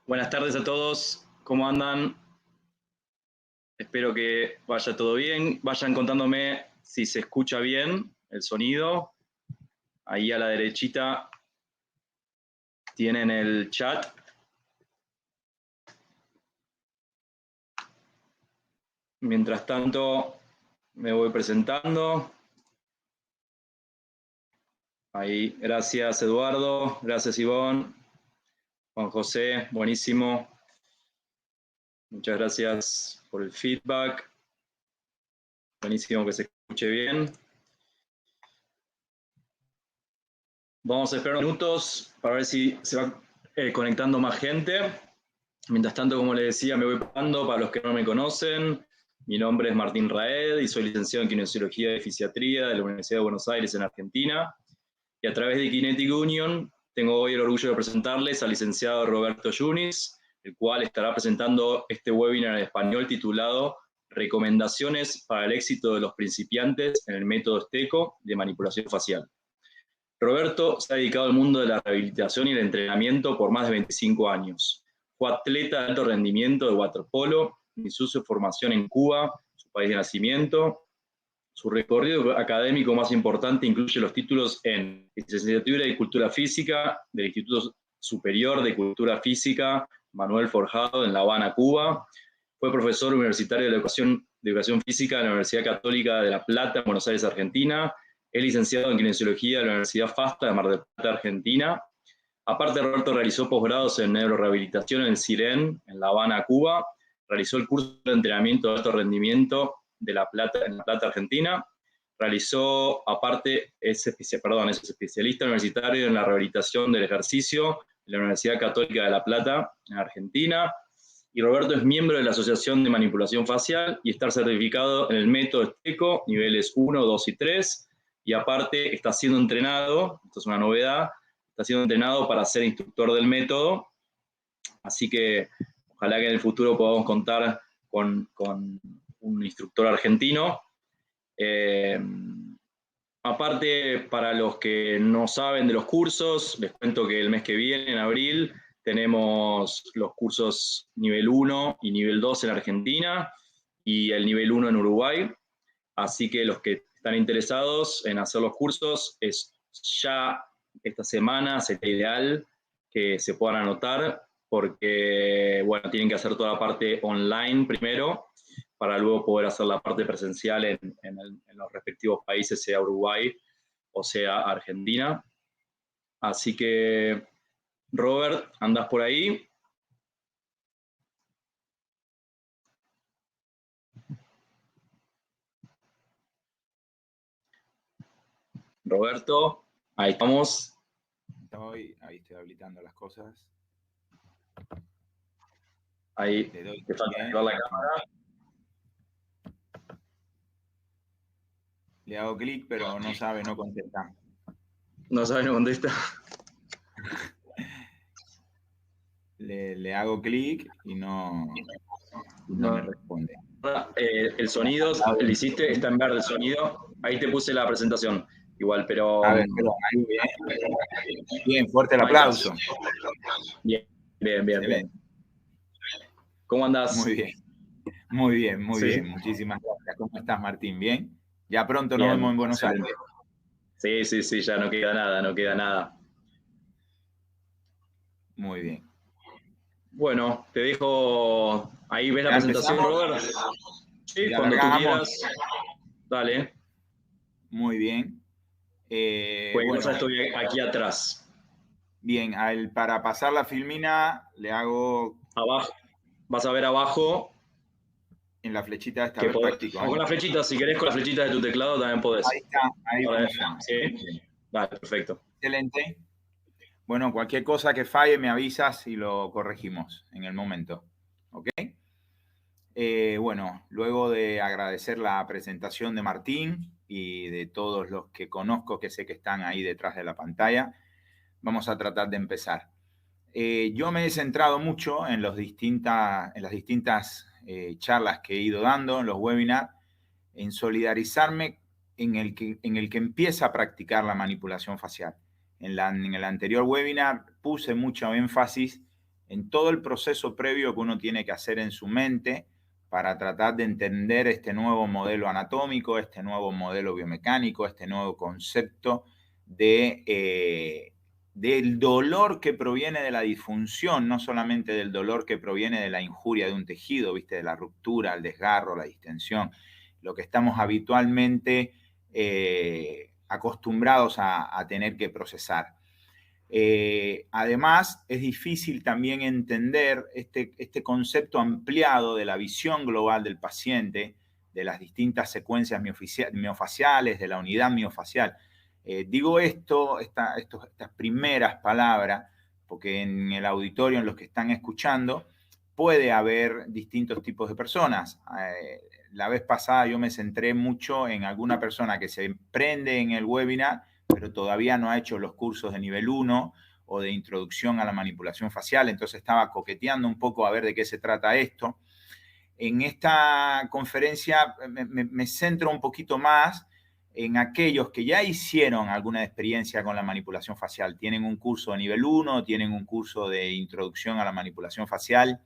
Buenas tardes a todos, ¿cómo andan? Espero que vaya todo bien. Vayan contándome si se escucha bien el sonido. Ahí a la derechita tienen el chat. Mientras tanto, me voy presentando. Ahí, gracias Eduardo, gracias Ivonne, Juan José, buenísimo. Muchas gracias por el feedback. Buenísimo que se escuche bien. Vamos a esperar unos minutos para ver si se va conectando más gente. Mientras tanto, como les decía, me voy pasando para los que no me conocen. Mi nombre es Martín Raed y soy licenciado en Kinesiología y Fisiatría de la Universidad de Buenos Aires en Argentina. Y a través de Kinetic Union tengo hoy el orgullo de presentarles al licenciado Roberto Yunis, el cual estará presentando este webinar en español titulado Recomendaciones para el éxito de los principiantes en el método STECO de manipulación facial. Roberto se ha dedicado al mundo de la rehabilitación y el entrenamiento por más de 25 años. Fue atleta de alto rendimiento de waterpolo, inició su formación en Cuba, su país de nacimiento. Su recorrido académico más importante incluye los títulos en Licenciatura de Cultura Física del Instituto Superior de Cultura Física Manuel Forjado en La Habana, Cuba. Fue profesor universitario de Educación Física de la Universidad Católica de La Plata, en Buenos Aires, Argentina. Es licenciado en Kinesiología de la Universidad FASTA de Mar del Plata, Argentina. Aparte, Roberto realizó posgrados en neurorehabilitación en CIREN, en La Habana, Cuba. Realizó el curso de entrenamiento de alto rendimiento en La Plata, Argentina. Realizó, aparte, es especialista universitario en la rehabilitación del ejercicio en la Universidad Católica de La Plata, en Argentina. Y Roberto es miembro de la Asociación de Manipulación Facial y está certificado en el método STECO, niveles 1, 2 y 3. Y aparte está siendo entrenado, esto es una novedad, está siendo entrenado para ser instructor del método. Así que ojalá que en el futuro podamos contar con un instructor argentino. Aparte, para los que no saben de los cursos, les cuento que el mes que viene, en abril, tenemos los cursos nivel 1 y nivel 2 en Argentina y el nivel 1 en Uruguay. Así que los que están interesados en hacer los cursos, es ya esta semana, sería ideal que se puedan anotar, porque, bueno, tienen que hacer toda la parte online primero, para luego poder hacer la parte presencial en los respectivos países, sea Uruguay o sea Argentina. Así que, Robert, ¿andás por ahí? Roberto, ahí estamos. Ahí estoy habilitando las cosas. Ahí te falta activar la cámara. Le hago clic, pero no sabe, no contesta. No sabe, no contesta. Le hago clic y no me responde. El sonido, lo hiciste, está en verde el sonido. Ahí te puse la presentación. Igual, pero... A ver, pero ahí bien, fuerte el aplauso. Bien. ¿Cómo andás? Muy bien. Muchísimas gracias. ¿Cómo estás, Martín? ¿Bien? Ya pronto nos vemos en Buenos Aires. Sí, ya no queda nada. Muy bien. Bueno, te dejo, ahí ves la presentación, Robert. Sí, cuando tú quieras. Dale. Muy bien. Bueno, ya estoy aquí atrás. Bien, para pasar la filmina le hago... Abajo, vas a ver abajo. En la flechita esta, ver táctico. O con la flechita, si querés con la flechita de tu teclado también podés. Ahí está, ahí funciona. Sí, vale, perfecto. Excelente. Bueno, cualquier cosa que falle me avisas y lo corregimos en el momento. ¿Ok? Bueno, luego de agradecer la presentación de Martín y de todos los que conozco, que sé que están ahí detrás de la pantalla, vamos a tratar de empezar. Yo me he centrado mucho en las distintas charlas que he ido dando, en los webinars, en solidarizarme en el que empieza a practicar la manipulación facial. En el anterior webinar puse mucho énfasis en todo el proceso previo que uno tiene que hacer en su mente para tratar de entender este nuevo modelo anatómico, este nuevo modelo biomecánico, este nuevo concepto del dolor que proviene de la disfunción, no solamente del dolor que proviene de la injuria de un tejido, ¿viste? De la ruptura, el desgarro, la distensión, lo que estamos habitualmente acostumbrados a tener que procesar. Además, es difícil también entender este concepto ampliado de la visión global del paciente, de las distintas secuencias miofaciales, de la unidad miofacial. Digo estas primeras palabras, porque en el auditorio, en los que están escuchando, puede haber distintos tipos de personas. La vez pasada yo me centré mucho en alguna persona que se prende en el webinar, pero todavía no ha hecho los cursos de nivel 1 o de introducción a la manipulación facial, entonces estaba coqueteando un poco a ver de qué se trata esto. En esta conferencia me centro un poquito más en aquellos que ya hicieron alguna experiencia con la manipulación facial. Tienen un curso de nivel 1, tienen un curso de introducción a la manipulación facial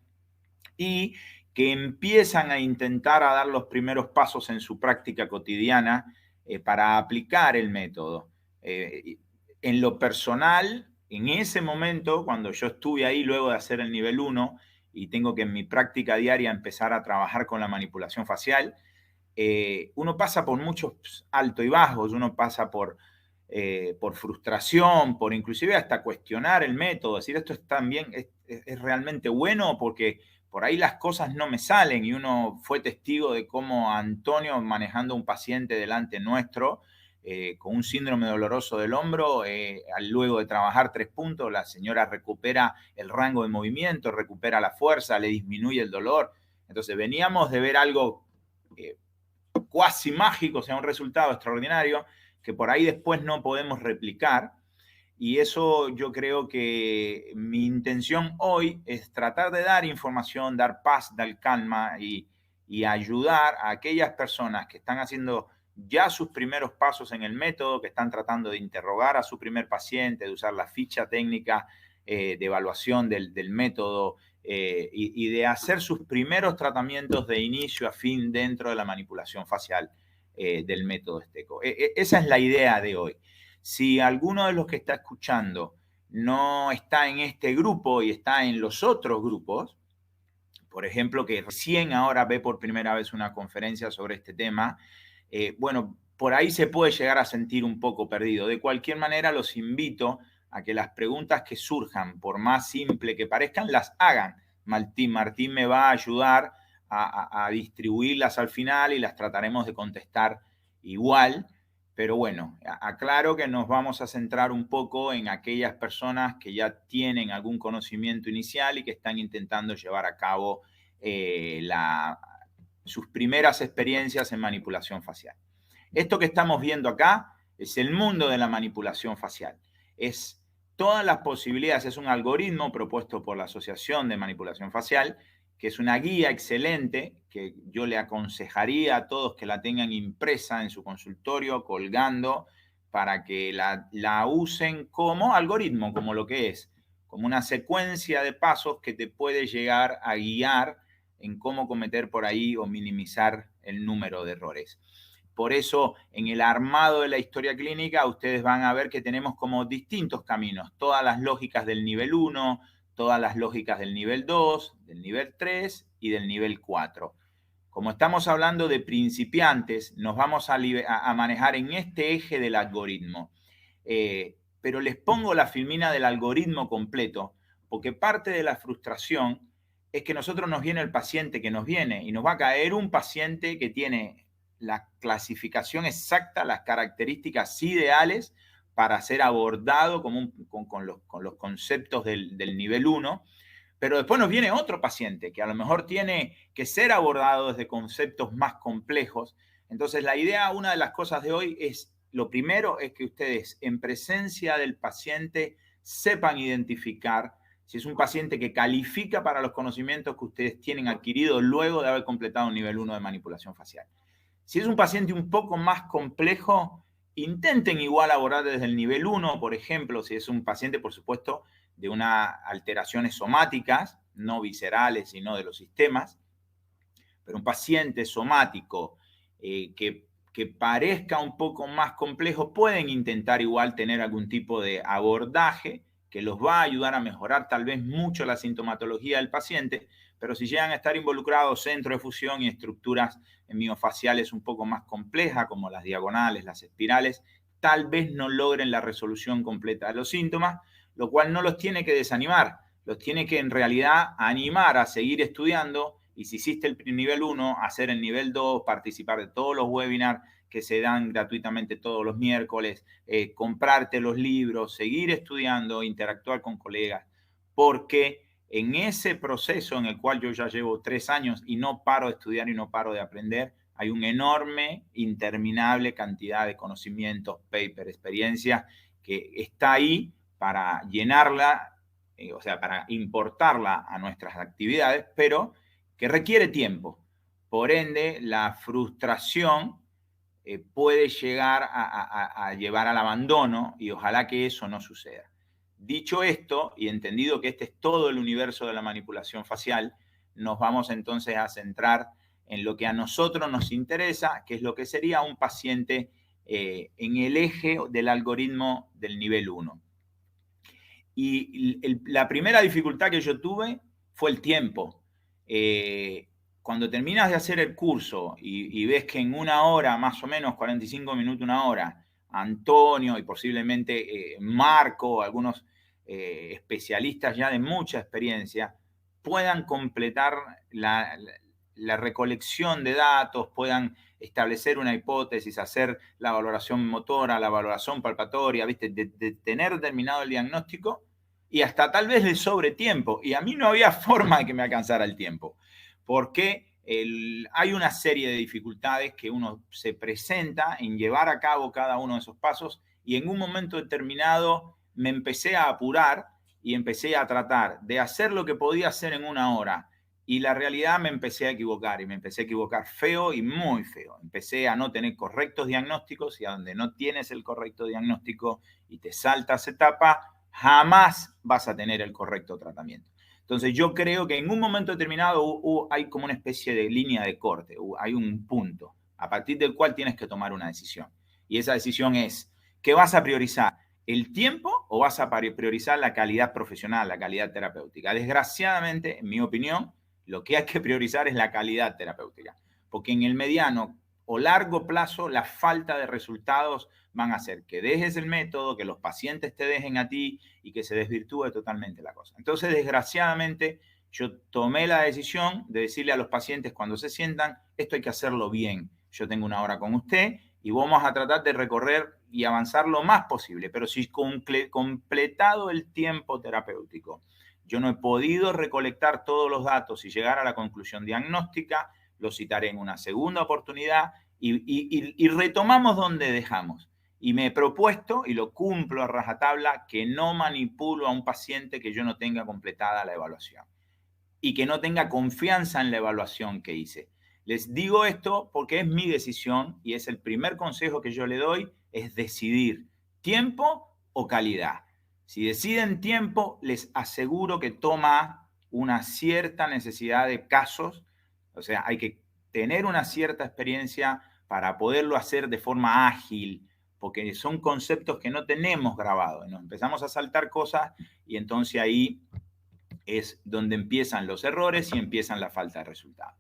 y que empiezan a intentar a dar los primeros pasos en su práctica cotidiana para aplicar el método. En lo personal, en ese momento, cuando yo estuve ahí luego de hacer el nivel 1 y tengo que en mi práctica diaria empezar a trabajar con la manipulación facial, uno pasa por muchos altos y bajos, uno pasa por frustración, por inclusive hasta cuestionar el método, decir esto es también, es realmente bueno, porque por ahí las cosas no me salen, y uno fue testigo de cómo Antonio, manejando un paciente delante nuestro, con un síndrome doloroso del hombro, luego de trabajar 3 puntos, la señora recupera el rango de movimiento, recupera la fuerza, le disminuye el dolor. Entonces veníamos de ver algo cuasi mágico, o sea, un resultado extraordinario, que por ahí después no podemos replicar. Y eso yo creo que mi intención hoy es tratar de dar información, dar paz, dar calma y ayudar a aquellas personas que están haciendo ya sus primeros pasos en el método, que están tratando de interrogar a su primer paciente, de usar la ficha técnica de evaluación del método y de hacer sus primeros tratamientos de inicio a fin dentro de la manipulación facial del método Esteco. Esa es la idea de hoy. Si alguno de los que está escuchando no está en este grupo y está en los otros grupos, por ejemplo, que recién ahora ve por primera vez una conferencia sobre este tema, bueno, por ahí se puede llegar a sentir un poco perdido. De cualquier manera, los invito a que las preguntas que surjan, por más simple que parezcan, las hagan. Martín me va a ayudar a distribuirlas al final y las trataremos de contestar igual. Pero bueno, aclaro que nos vamos a centrar un poco en aquellas personas que ya tienen algún conocimiento inicial y que están intentando llevar a cabo sus primeras experiencias en manipulación facial. Esto que estamos viendo acá es el mundo de la manipulación facial. Es todas las posibilidades, es un algoritmo propuesto por la Asociación de Manipulación Facial, que es una guía excelente que yo le aconsejaría a todos que la tengan impresa en su consultorio, colgando, para que la usen como algoritmo, como lo que es, como una secuencia de pasos que te puede llegar a guiar en cómo cometer por ahí o minimizar el número de errores. Por eso, en el armado de la historia clínica, ustedes van a ver que tenemos como distintos caminos, todas las lógicas del nivel 1, todas las lógicas del nivel 2, del nivel 3 y del nivel 4. Como estamos hablando de principiantes, nos vamos a manejar en este eje del algoritmo. Pero les pongo la filmina del algoritmo completo, porque parte de la frustración es que nosotros nos viene el paciente que nos viene y nos va a caer un paciente que tiene la clasificación exacta, las características ideales para ser abordado con los conceptos del nivel 1, pero después nos viene otro paciente que a lo mejor tiene que ser abordado desde conceptos más complejos. Entonces la idea, una de las cosas de hoy es, lo primero es que ustedes en presencia del paciente sepan identificar si es un paciente que califica para los conocimientos que ustedes tienen adquiridos luego de haber completado un nivel 1 de manipulación facial. Si es un paciente un poco más complejo, intenten igual abordar desde el nivel 1, por ejemplo, si es un paciente, por supuesto, de unas alteraciones somáticas, no viscerales, sino de los sistemas. Pero un paciente somático que parezca un poco más complejo, pueden intentar igual tener algún tipo de abordaje que los va a ayudar a mejorar tal vez mucho la sintomatología del paciente, pero si llegan a estar involucrados centros de fusión y estructuras miofaciales un poco más complejas, como las diagonales, las espirales, tal vez no logren la resolución completa de los síntomas, lo cual no los tiene que desanimar, los tiene que en realidad animar a seguir estudiando. Y si hiciste el nivel 1, hacer el nivel 2, participar de todos los webinars que se dan gratuitamente todos los miércoles, comprarte los libros, seguir estudiando, interactuar con colegas, porque en ese proceso en el cual yo ya llevo 3 años y no paro de estudiar y no paro de aprender, hay una enorme, interminable cantidad de conocimientos, papers, experiencias que está ahí para llenarla, o sea, para importarla a nuestras actividades, pero que requiere tiempo. Por ende, la frustración puede llegar a llevar al abandono y ojalá que eso no suceda. Dicho esto, y entendido que este es todo el universo de la manipulación facial, nos vamos entonces a centrar en lo que a nosotros nos interesa, que es lo que sería un paciente en el eje del algoritmo del nivel 1. Y la primera dificultad que yo tuve fue el tiempo. Cuando terminas de hacer el curso y ves que en 1 hora, más o menos 45 minutos, 1 hora, Antonio y posiblemente Marco, algunos especialistas ya de mucha experiencia, puedan completar la recolección de datos, puedan establecer una hipótesis, hacer la valoración motora, la valoración palpatoria, ¿viste? De tener terminado el diagnóstico y hasta tal vez le sobre tiempo. Y a mí no había forma de que me alcanzara el tiempo, porque hay una serie de dificultades que uno se presenta en llevar a cabo cada uno de esos pasos y en un momento determinado me empecé a apurar y empecé a tratar de hacer lo que podía hacer en 1 hora. Y la realidad me empecé a equivocar y me empecé a equivocar feo y muy feo. Empecé a no tener correctos diagnósticos y a donde no tienes el correcto diagnóstico y te saltas etapa, jamás vas a tener el correcto tratamiento. Entonces yo creo que en un momento determinado hay como una especie de línea de corte, hay un punto a partir del cual tienes que tomar una decisión. Y esa decisión es, ¿qué vas a priorizar? ¿El tiempo o vas a priorizar la calidad profesional, la calidad terapéutica? Desgraciadamente, en mi opinión, lo que hay que priorizar es la calidad terapéutica, porque en el mediano o largo plazo la falta de resultados van a hacer que dejes el método, que los pacientes te dejen a ti y que se desvirtúe totalmente la cosa. Entonces, desgraciadamente, yo tomé la decisión de decirle a los pacientes cuando se sientan, esto hay que hacerlo bien. Yo tengo 1 hora con usted y vamos a tratar de recorrer y avanzar lo más posible, pero si completado el tiempo terapéutico, yo no he podido recolectar todos los datos y llegar a la conclusión diagnóstica, lo citaré en una segunda oportunidad y retomamos donde dejamos. Y me he propuesto, y lo cumplo a rajatabla, que no manipulo a un paciente que yo no tenga completada la evaluación y que no tenga confianza en la evaluación que hice. Les digo esto porque es mi decisión y es el primer consejo que yo le doy, es decidir tiempo o calidad. Si deciden tiempo, les aseguro que toma una cierta necesidad de casos, o sea, hay que tener una cierta experiencia para poderlo hacer de forma ágil, porque son conceptos que no tenemos grabados. Nos empezamos a saltar cosas y entonces ahí es donde empiezan los errores y empiezan la falta de resultados.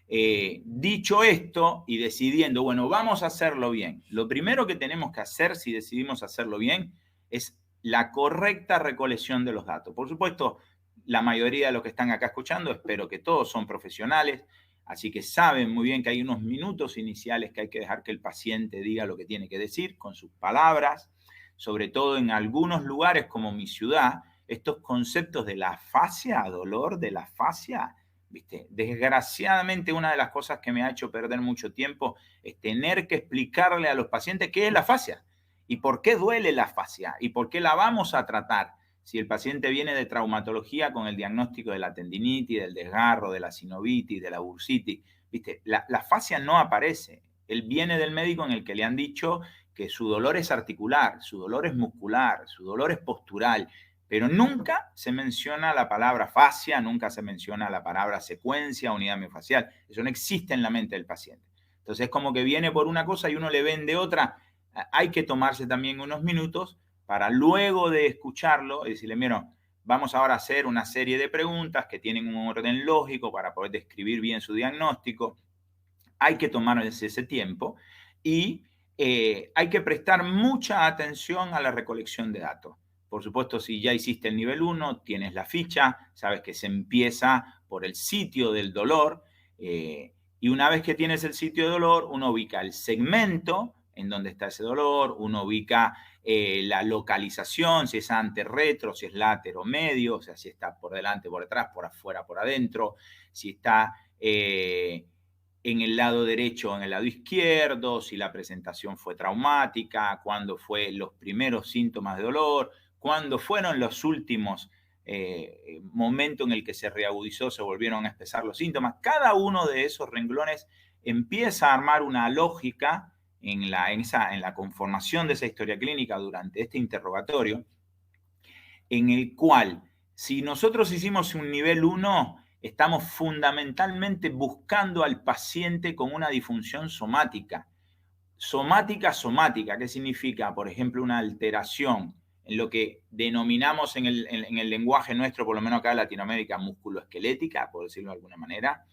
Dicho esto y decidiendo, bueno, vamos a hacerlo bien. Lo primero que tenemos que hacer si decidimos hacerlo bien es la correcta recolección de los datos. Por supuesto, la mayoría de los que están acá escuchando, espero que todos son profesionales, así que saben muy bien que hay unos minutos iniciales que hay que dejar que el paciente diga lo que tiene que decir con sus palabras, sobre todo en algunos lugares como mi ciudad, estos conceptos de la fascia, dolor de la fascia, ¿viste? Desgraciadamente, una de las cosas que me ha hecho perder mucho tiempo es tener que explicarle a los pacientes qué es la fascia y por qué duele la fascia y por qué la vamos a tratar. Si el paciente viene de traumatología con el diagnóstico de la tendinitis, del desgarro, de la sinovitis, de la bursitis, ¿viste? La fascia no aparece. Él viene del médico en el que le han dicho que su dolor es articular, su dolor es muscular, su dolor es postural. pero nunca se menciona la palabra fascia, nunca se menciona la palabra secuencia, unidad miofacial. Eso no existe en la mente del paciente. Entonces es como que viene por una cosa y uno le vende otra. Hay que tomarse también unos minutos para luego de escucharlo y decirle, mira, vamos ahora a hacer una serie de preguntas que tienen un orden lógico para poder describir bien su diagnóstico. Hay que tomarse ese tiempo y hay que prestar mucha atención a la recolección de datos. Por supuesto, si ya hiciste el nivel 1, tienes la ficha, sabes que se empieza por el sitio del dolor, y una vez que tienes el sitio de dolor, uno ubica el segmento en donde está ese dolor, uno ubica la localización, si es ante, retro, si es látero, medio, o sea, si está por delante, por detrás, por afuera, por adentro, si está en el lado derecho o en el lado izquierdo, si la presentación fue traumática, cuándo fue los primeros síntomas de dolor, cuándo fueron los últimos momentos en el que se reagudizó, se volvieron a expresar los síntomas. Cada uno de esos renglones empieza a armar una lógica en la conformación de esa historia clínica durante este interrogatorio, en el cual, si nosotros hicimos un nivel 1, estamos fundamentalmente buscando al paciente con una disfunción somática. Somática, ¿qué significa? Por ejemplo, una alteración en lo que denominamos en el lenguaje nuestro, por lo menos acá en Latinoamérica, musculoesquelética, por decirlo de alguna manera,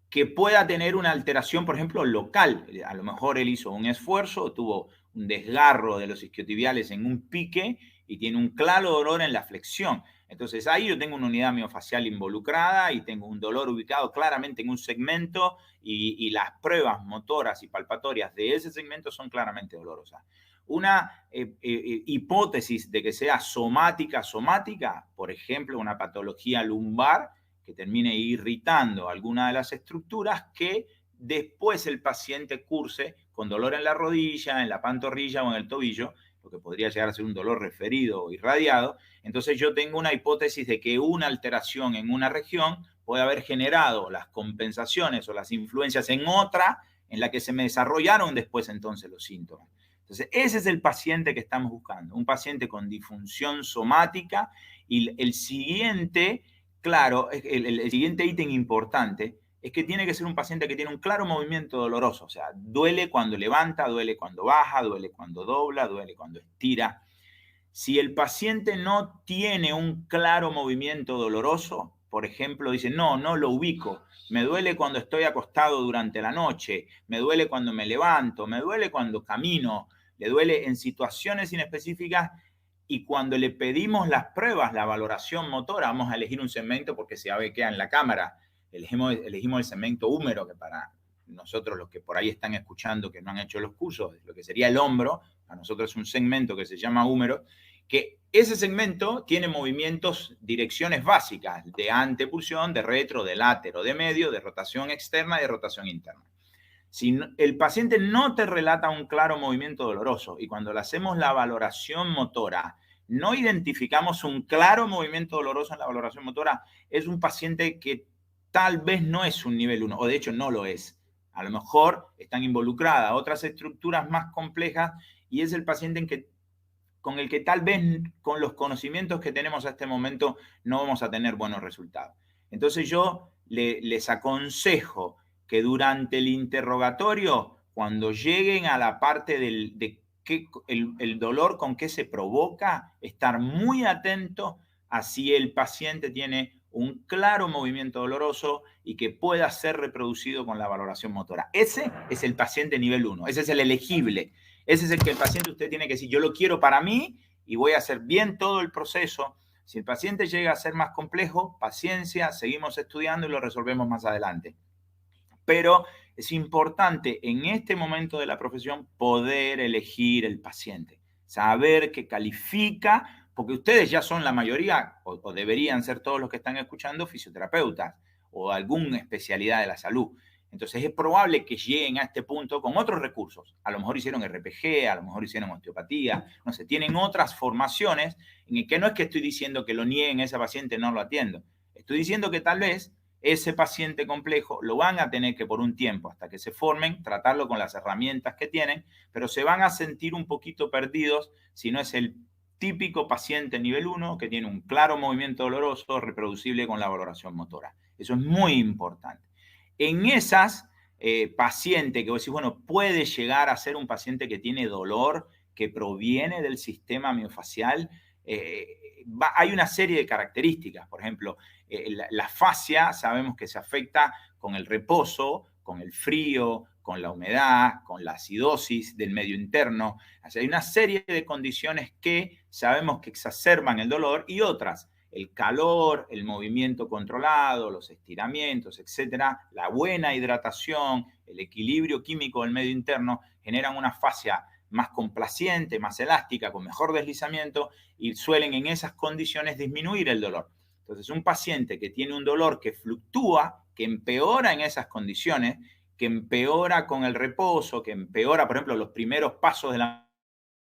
que pueda tener una alteración, por ejemplo, local. A lo mejor él hizo un esfuerzo, tuvo un desgarro de los isquiotibiales en un pique y tiene un claro dolor en la flexión. Entonces ahí yo tengo una unidad miofacial involucrada y tengo un dolor ubicado claramente en un segmento y las pruebas motoras y palpatorias de ese segmento son claramente dolorosas. Una hipótesis de que sea somática, por ejemplo, una patología lumbar que termine irritando alguna de las estructuras que después el paciente curse con dolor en la rodilla, en la pantorrilla o en el tobillo, lo que podría llegar a ser un dolor referido o irradiado. Entonces yo tengo una hipótesis de que una alteración en una región puede haber generado las compensaciones o las influencias en otra en la que se me desarrollaron después entonces los síntomas. Entonces ese es el paciente que estamos buscando, un paciente con disfunción somática, y el siguiente, claro, el siguiente ítem importante es que tiene que ser un paciente que tiene un claro movimiento doloroso, o sea, duele cuando levanta, duele cuando baja, duele cuando dobla, duele cuando estira. Si el paciente no tiene un claro movimiento doloroso, por ejemplo, dice, no lo ubico, me duele cuando estoy acostado durante la noche, me duele cuando me levanto, me duele cuando camino, le duele en situaciones inespecíficas, y cuando le pedimos las pruebas, la valoración motora, vamos a elegir un segmento porque se ve que en la cámara, elegimos el segmento húmero, que para nosotros, los que por ahí están escuchando que no han hecho los cursos, lo que sería el hombro, a nosotros es un segmento que se llama húmero, que ese segmento tiene movimientos, direcciones básicas de antepulsión, de retro, de látero, de medio, de rotación externa y de rotación interna. Si el paciente no te relata un claro movimiento doloroso y cuando le hacemos la valoración motora no identificamos un claro movimiento doloroso en la valoración motora, es un paciente que tal vez no es un nivel 1, o de hecho no lo es. A lo mejor están involucradas otras estructuras más complejas y es el paciente con el que tal vez con los conocimientos que tenemos a este momento no vamos a tener buenos resultados. Entonces yo les aconsejo que durante el interrogatorio, cuando lleguen a la parte de el dolor con qué se provoca, estar muy atento a si el paciente tiene un claro movimiento doloroso y que pueda ser reproducido con la valoración motora. Ese es el paciente nivel 1, ese es el elegible. Ese es el que el paciente usted tiene que decir, yo lo quiero para mí y voy a hacer bien todo el proceso. Si el paciente llega a ser más complejo, paciencia, seguimos estudiando y lo resolvemos más adelante. Pero es importante en este momento de la profesión poder elegir el paciente, saber que califica, porque ustedes ya son la mayoría, o deberían ser todos los que están escuchando, fisioterapeutas o alguna especialidad de la salud. Entonces es probable que lleguen a este punto con otros recursos. A lo mejor hicieron RPG, a lo mejor hicieron osteopatía, no sé, tienen otras formaciones en el que no es que estoy diciendo que lo nieguen a ese paciente, no lo atiendo. Estoy diciendo que tal vez ese paciente complejo lo van a tener que por un tiempo, hasta que se formen, tratarlo con las herramientas que tienen, pero se van a sentir un poquito perdidos si no es el típico paciente nivel 1 que tiene un claro movimiento doloroso reproducible con la valoración motora. Eso es muy importante. En esas pacientes que vos decís, bueno, puede llegar a ser un paciente que tiene dolor que proviene del sistema miofacial, hay una serie de características. Por ejemplo, la fascia sabemos que se afecta con el reposo, con el frío, con la humedad, con la acidosis del medio interno. O sea, hay una serie de condiciones que sabemos que exacerban el dolor y otras, el calor, el movimiento controlado, los estiramientos, etcétera, la buena hidratación, el equilibrio químico del medio interno generan una fascia más complaciente, más elástica, con mejor deslizamiento y suelen en esas condiciones disminuir el dolor. Entonces, un paciente que tiene un dolor que fluctúa, que empeora en esas condiciones, que empeora con el reposo, que empeora, por ejemplo, los primeros pasos de la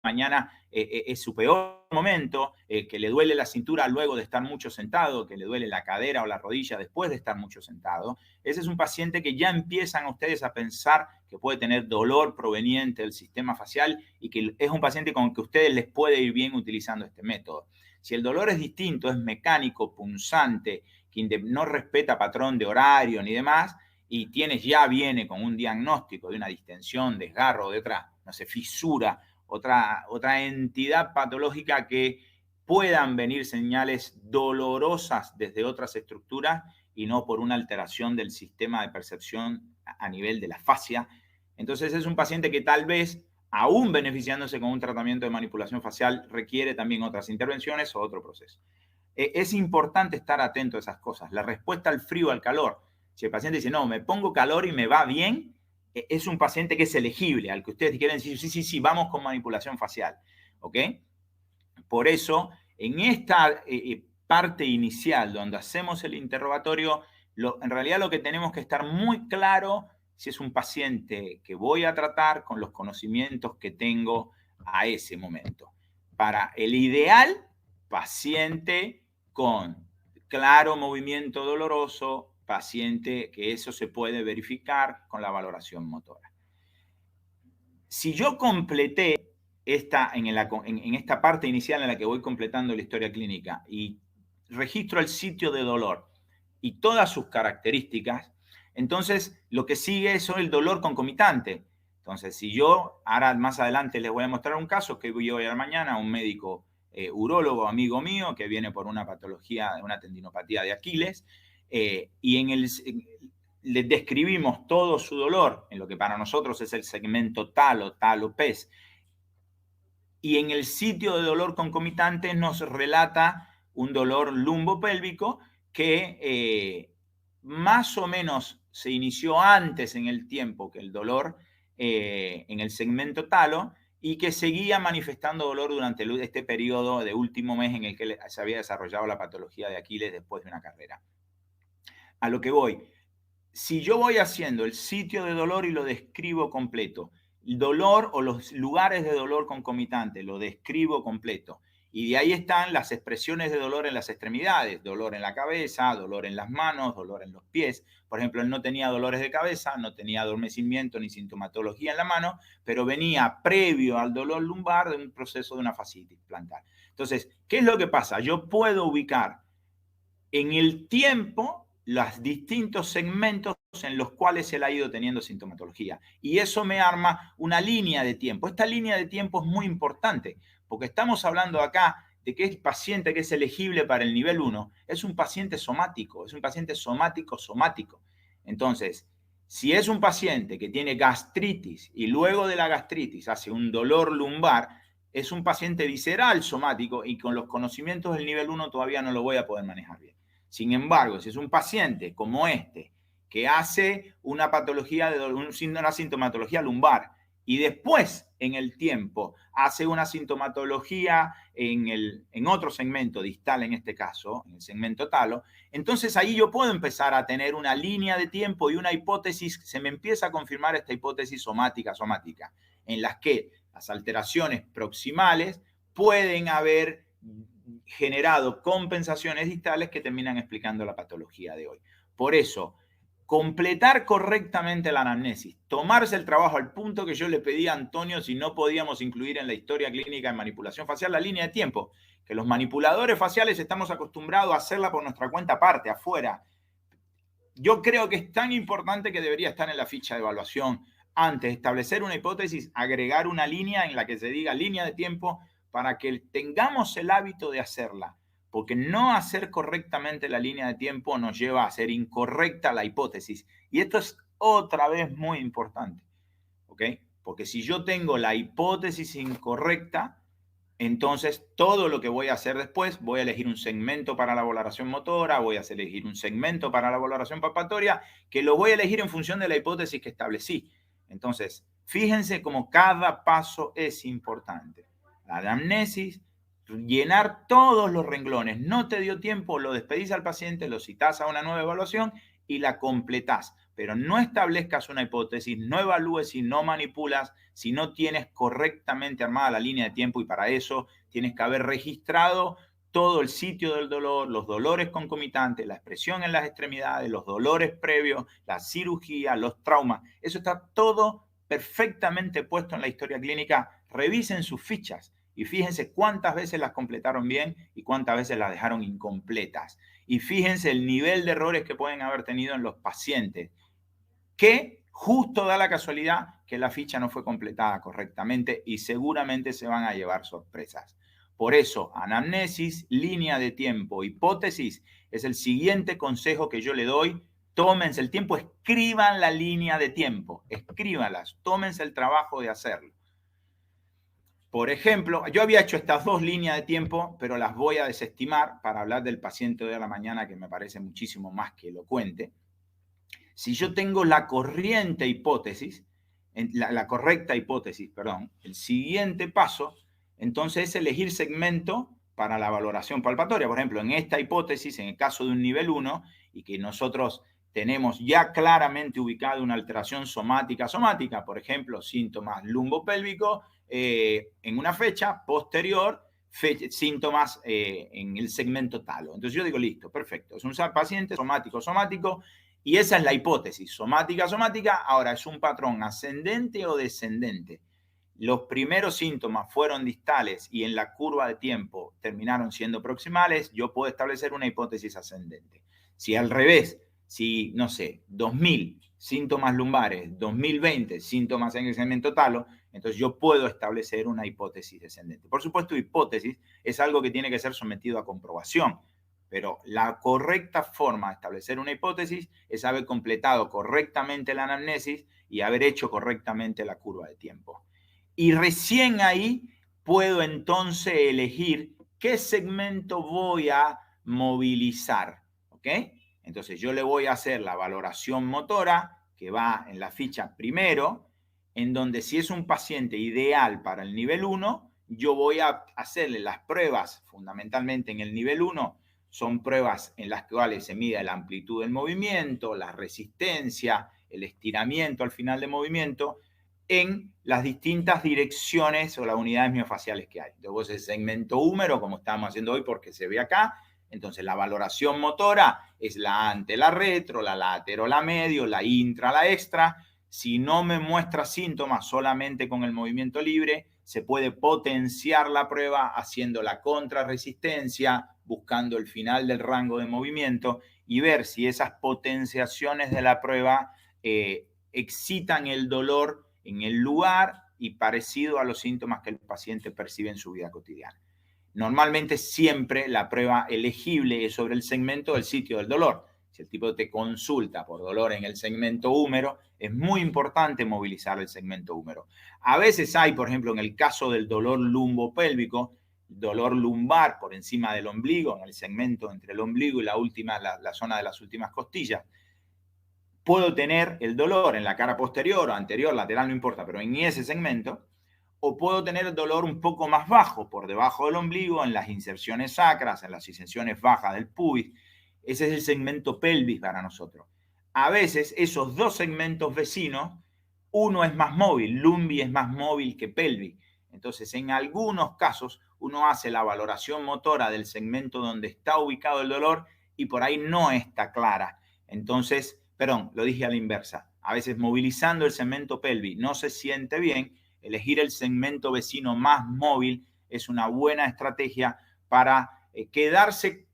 mañana es su peor momento, que le duele la cintura luego de estar mucho sentado, que le duele la cadera o la rodilla después de estar mucho sentado. Ese es un paciente que ya empiezan ustedes a pensar que puede tener dolor proveniente del sistema facial y que es un paciente con el que a ustedes les puede ir bien utilizando este método. Si el dolor es distinto, es mecánico, punzante, que no respeta patrón de horario ni demás, y ya viene con un diagnóstico de una distensión, desgarro, de otra, no sé, fisura, otra entidad patológica que puedan venir señales dolorosas desde otras estructuras y no por una alteración del sistema de percepción a nivel de la fascia. Entonces es un paciente que tal vez, aún beneficiándose con un tratamiento de manipulación facial, requiere también otras intervenciones o otro proceso. Es importante estar atento a esas cosas. La respuesta al frío, al calor. Si el paciente dice, no, me pongo calor y me va bien, es un paciente que es elegible, al que ustedes quieren decir, sí, vamos con manipulación facial. ¿Ok? Por eso, en esta parte inicial donde hacemos el interrogatorio, en realidad lo que tenemos que estar muy claro si es un paciente que voy a tratar con los conocimientos que tengo a ese momento. Para el ideal, paciente con claro movimiento doloroso, paciente que eso se puede verificar con la valoración motora. Si yo completé en esta parte inicial en la que voy completando la historia clínica y registro el sitio de dolor y todas sus características, entonces lo que sigue es el dolor concomitante. Entonces, si yo, ahora más adelante les voy a mostrar un caso que voy a ir mañana, un médico urólogo amigo mío que viene por una patología, una tendinopatía de Aquiles, y le describimos todo su dolor en lo que para nosotros es el segmento talo-pes. Y en el sitio de dolor concomitante nos relata un dolor lumbopélvico que más o menos se inició antes en el tiempo que el dolor en el segmento talo y que seguía manifestando dolor durante este periodo de último mes en el que se había desarrollado la patología de Aquiles después de una carrera. A lo que voy, si yo voy haciendo el sitio de dolor y lo describo completo, el dolor o los lugares de dolor concomitante, lo describo completo, y de ahí están las expresiones de dolor en las extremidades, dolor en la cabeza, dolor en las manos, dolor en los pies. Por ejemplo, él no tenía dolores de cabeza, no tenía adormecimiento ni sintomatología en la mano, pero venía previo al dolor lumbar de un proceso de una fascitis plantar. Entonces, ¿qué es lo que pasa? Yo puedo ubicar en el tiempo los distintos segmentos en los cuales él ha ido teniendo sintomatología. Y eso me arma una línea de tiempo. Esta línea de tiempo es muy importante, porque estamos hablando acá de que el paciente que es elegible para el nivel 1 es un paciente somático, es un paciente somático. Entonces, si es un paciente que tiene gastritis y luego de la gastritis hace un dolor lumbar, es un paciente visceral somático y con los conocimientos del nivel 1 todavía no lo voy a poder manejar bien. Sin embargo, si es un paciente como este, que hace una patología, una sintomatología lumbar, y después, en el tiempo, hace una sintomatología en otro segmento distal, en este caso, en el segmento talo, entonces ahí yo puedo empezar a tener una línea de tiempo y una hipótesis, se me empieza a confirmar esta hipótesis somática, en las que las alteraciones proximales pueden haber generado compensaciones distales que terminan explicando la patología de hoy. Por eso, completar correctamente la anamnesis, tomarse el trabajo al punto que yo le pedí a Antonio si no podíamos incluir en la historia clínica de manipulación facial la línea de tiempo, que los manipuladores faciales estamos acostumbrados a hacerla por nuestra cuenta aparte, afuera. Yo creo que es tan importante que debería estar en la ficha de evaluación. Antes de establecer una hipótesis, agregar una línea en la que se diga línea de tiempo para que tengamos el hábito de hacerla. Porque no hacer correctamente la línea de tiempo nos lleva a hacer incorrecta la hipótesis. Y esto es otra vez muy importante, ¿ok? Porque si yo tengo la hipótesis incorrecta, entonces todo lo que voy a hacer después, voy a elegir un segmento para la valoración motora, voy a elegir un segmento para la valoración palpatoria, que lo voy a elegir en función de la hipótesis que establecí. Entonces, fíjense cómo cada paso es importante. La anamnesis, llenar todos los renglones. No te dio tiempo, lo despedís al paciente, lo citás a una nueva evaluación y la completás. Pero no establezcas una hipótesis, no evalúes si no manipulas, si no tienes correctamente armada la línea de tiempo, y para eso tienes que haber registrado todo el sitio del dolor, los dolores concomitantes, la expresión en las extremidades, los dolores previos, la cirugía, los traumas. Eso está todo perfectamente puesto en la historia clínica. Revisen sus fichas y fíjense cuántas veces las completaron bien y cuántas veces las dejaron incompletas. Y fíjense el nivel de errores que pueden haber tenido en los pacientes, que justo da la casualidad que la ficha no fue completada correctamente y seguramente se van a llevar sorpresas. Por eso, anamnesis, línea de tiempo, hipótesis, es el siguiente consejo que yo le doy. Tómense el tiempo, escriban la línea de tiempo, escríbanlas, tómense el trabajo de hacerlo. Por ejemplo, yo había hecho estas dos líneas de tiempo, pero las voy a desestimar para hablar del paciente de la mañana, que me parece muchísimo más que elocuente. Si yo tengo la correcta hipótesis, perdón, el siguiente paso, entonces es elegir segmento para la valoración palpatoria. Por ejemplo, en esta hipótesis, en el caso de un nivel 1, y que nosotros tenemos ya claramente ubicada una alteración somática, por ejemplo, síntomas lumbopélvicos, en una fecha posterior, síntomas en el segmento talo. Entonces yo digo, listo, perfecto, es un paciente somático, y esa es la hipótesis, somática. Ahora, ¿es un patrón ascendente o descendente? Los primeros síntomas fueron distales y en la curva de tiempo terminaron siendo proximales, yo puedo establecer una hipótesis ascendente. Si al revés, si, no sé, 2000 síntomas lumbares, 2020 síntomas en el segmento talo, entonces yo puedo establecer una hipótesis descendente. Por supuesto, hipótesis es algo que tiene que ser sometido a comprobación, pero la correcta forma de establecer una hipótesis es haber completado correctamente la anamnesis y haber hecho correctamente la curva de tiempo. Y recién ahí puedo entonces elegir qué segmento voy a movilizar, ¿ok? Entonces yo le voy a hacer la valoración motora, que va en la ficha primero, en donde si es un paciente ideal para el nivel 1, yo voy a hacerle las pruebas fundamentalmente en el nivel 1. Son pruebas en las cuales se mide la amplitud del movimiento, la resistencia, el estiramiento al final del movimiento, en las distintas direcciones o las unidades miofaciales que hay. Entonces, el segmento húmero, como estamos haciendo hoy porque se ve acá, entonces la valoración motora es la ante, la retro, la latero, la medio, la intra, la extra. Si no me muestra síntomas solamente con el movimiento libre, se puede potenciar la prueba haciendo la contrarresistencia, buscando el final del rango de movimiento y ver si esas potenciaciones de la prueba excitan el dolor en el lugar y parecido a los síntomas que el paciente percibe en su vida cotidiana. Normalmente siempre la prueba elegible es sobre el segmento del sitio del dolor. Si el tipo te consulta por dolor en el segmento húmero, es muy importante movilizar el segmento húmero. A veces hay, por ejemplo, en el caso del dolor lumbopélvico, dolor lumbar por encima del ombligo, en el segmento entre el ombligo y la zona de las últimas costillas. Puedo tener el dolor en la cara posterior o anterior, lateral, no importa, pero en ese segmento. O puedo tener el dolor un poco más bajo, por debajo del ombligo, en las inserciones sacras, en las inserciones bajas del pubis. Ese es el segmento pelvis para nosotros. A veces esos dos segmentos vecinos, uno es más móvil, lumbi es más móvil que pelvis. Entonces, en algunos casos, uno hace la valoración motora del segmento donde está ubicado el dolor y por ahí no está clara. Entonces, perdón, lo dije a la inversa. A veces movilizando el segmento pelvis no se siente bien, elegir el segmento vecino más móvil es una buena estrategia para quedarse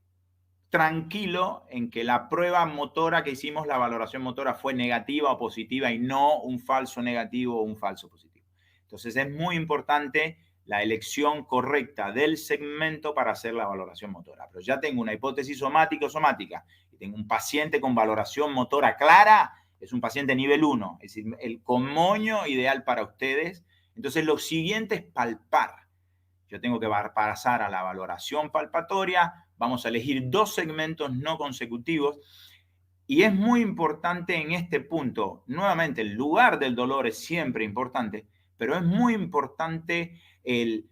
tranquilo en que la prueba motora que hicimos, la valoración motora, fue negativa o positiva y no un falso negativo o un falso positivo. Entonces es muy importante la elección correcta del segmento para hacer la valoración motora. Pero ya tengo una hipótesis somática o somática y tengo un paciente con valoración motora clara, es un paciente nivel 1, es decir, el comoño ideal para ustedes. Entonces lo siguiente es palpar. Yo tengo que pasar a la valoración palpatoria, vamos a elegir 2 segmentos no consecutivos y es muy importante en este punto, nuevamente el lugar del dolor es siempre importante, pero es muy importante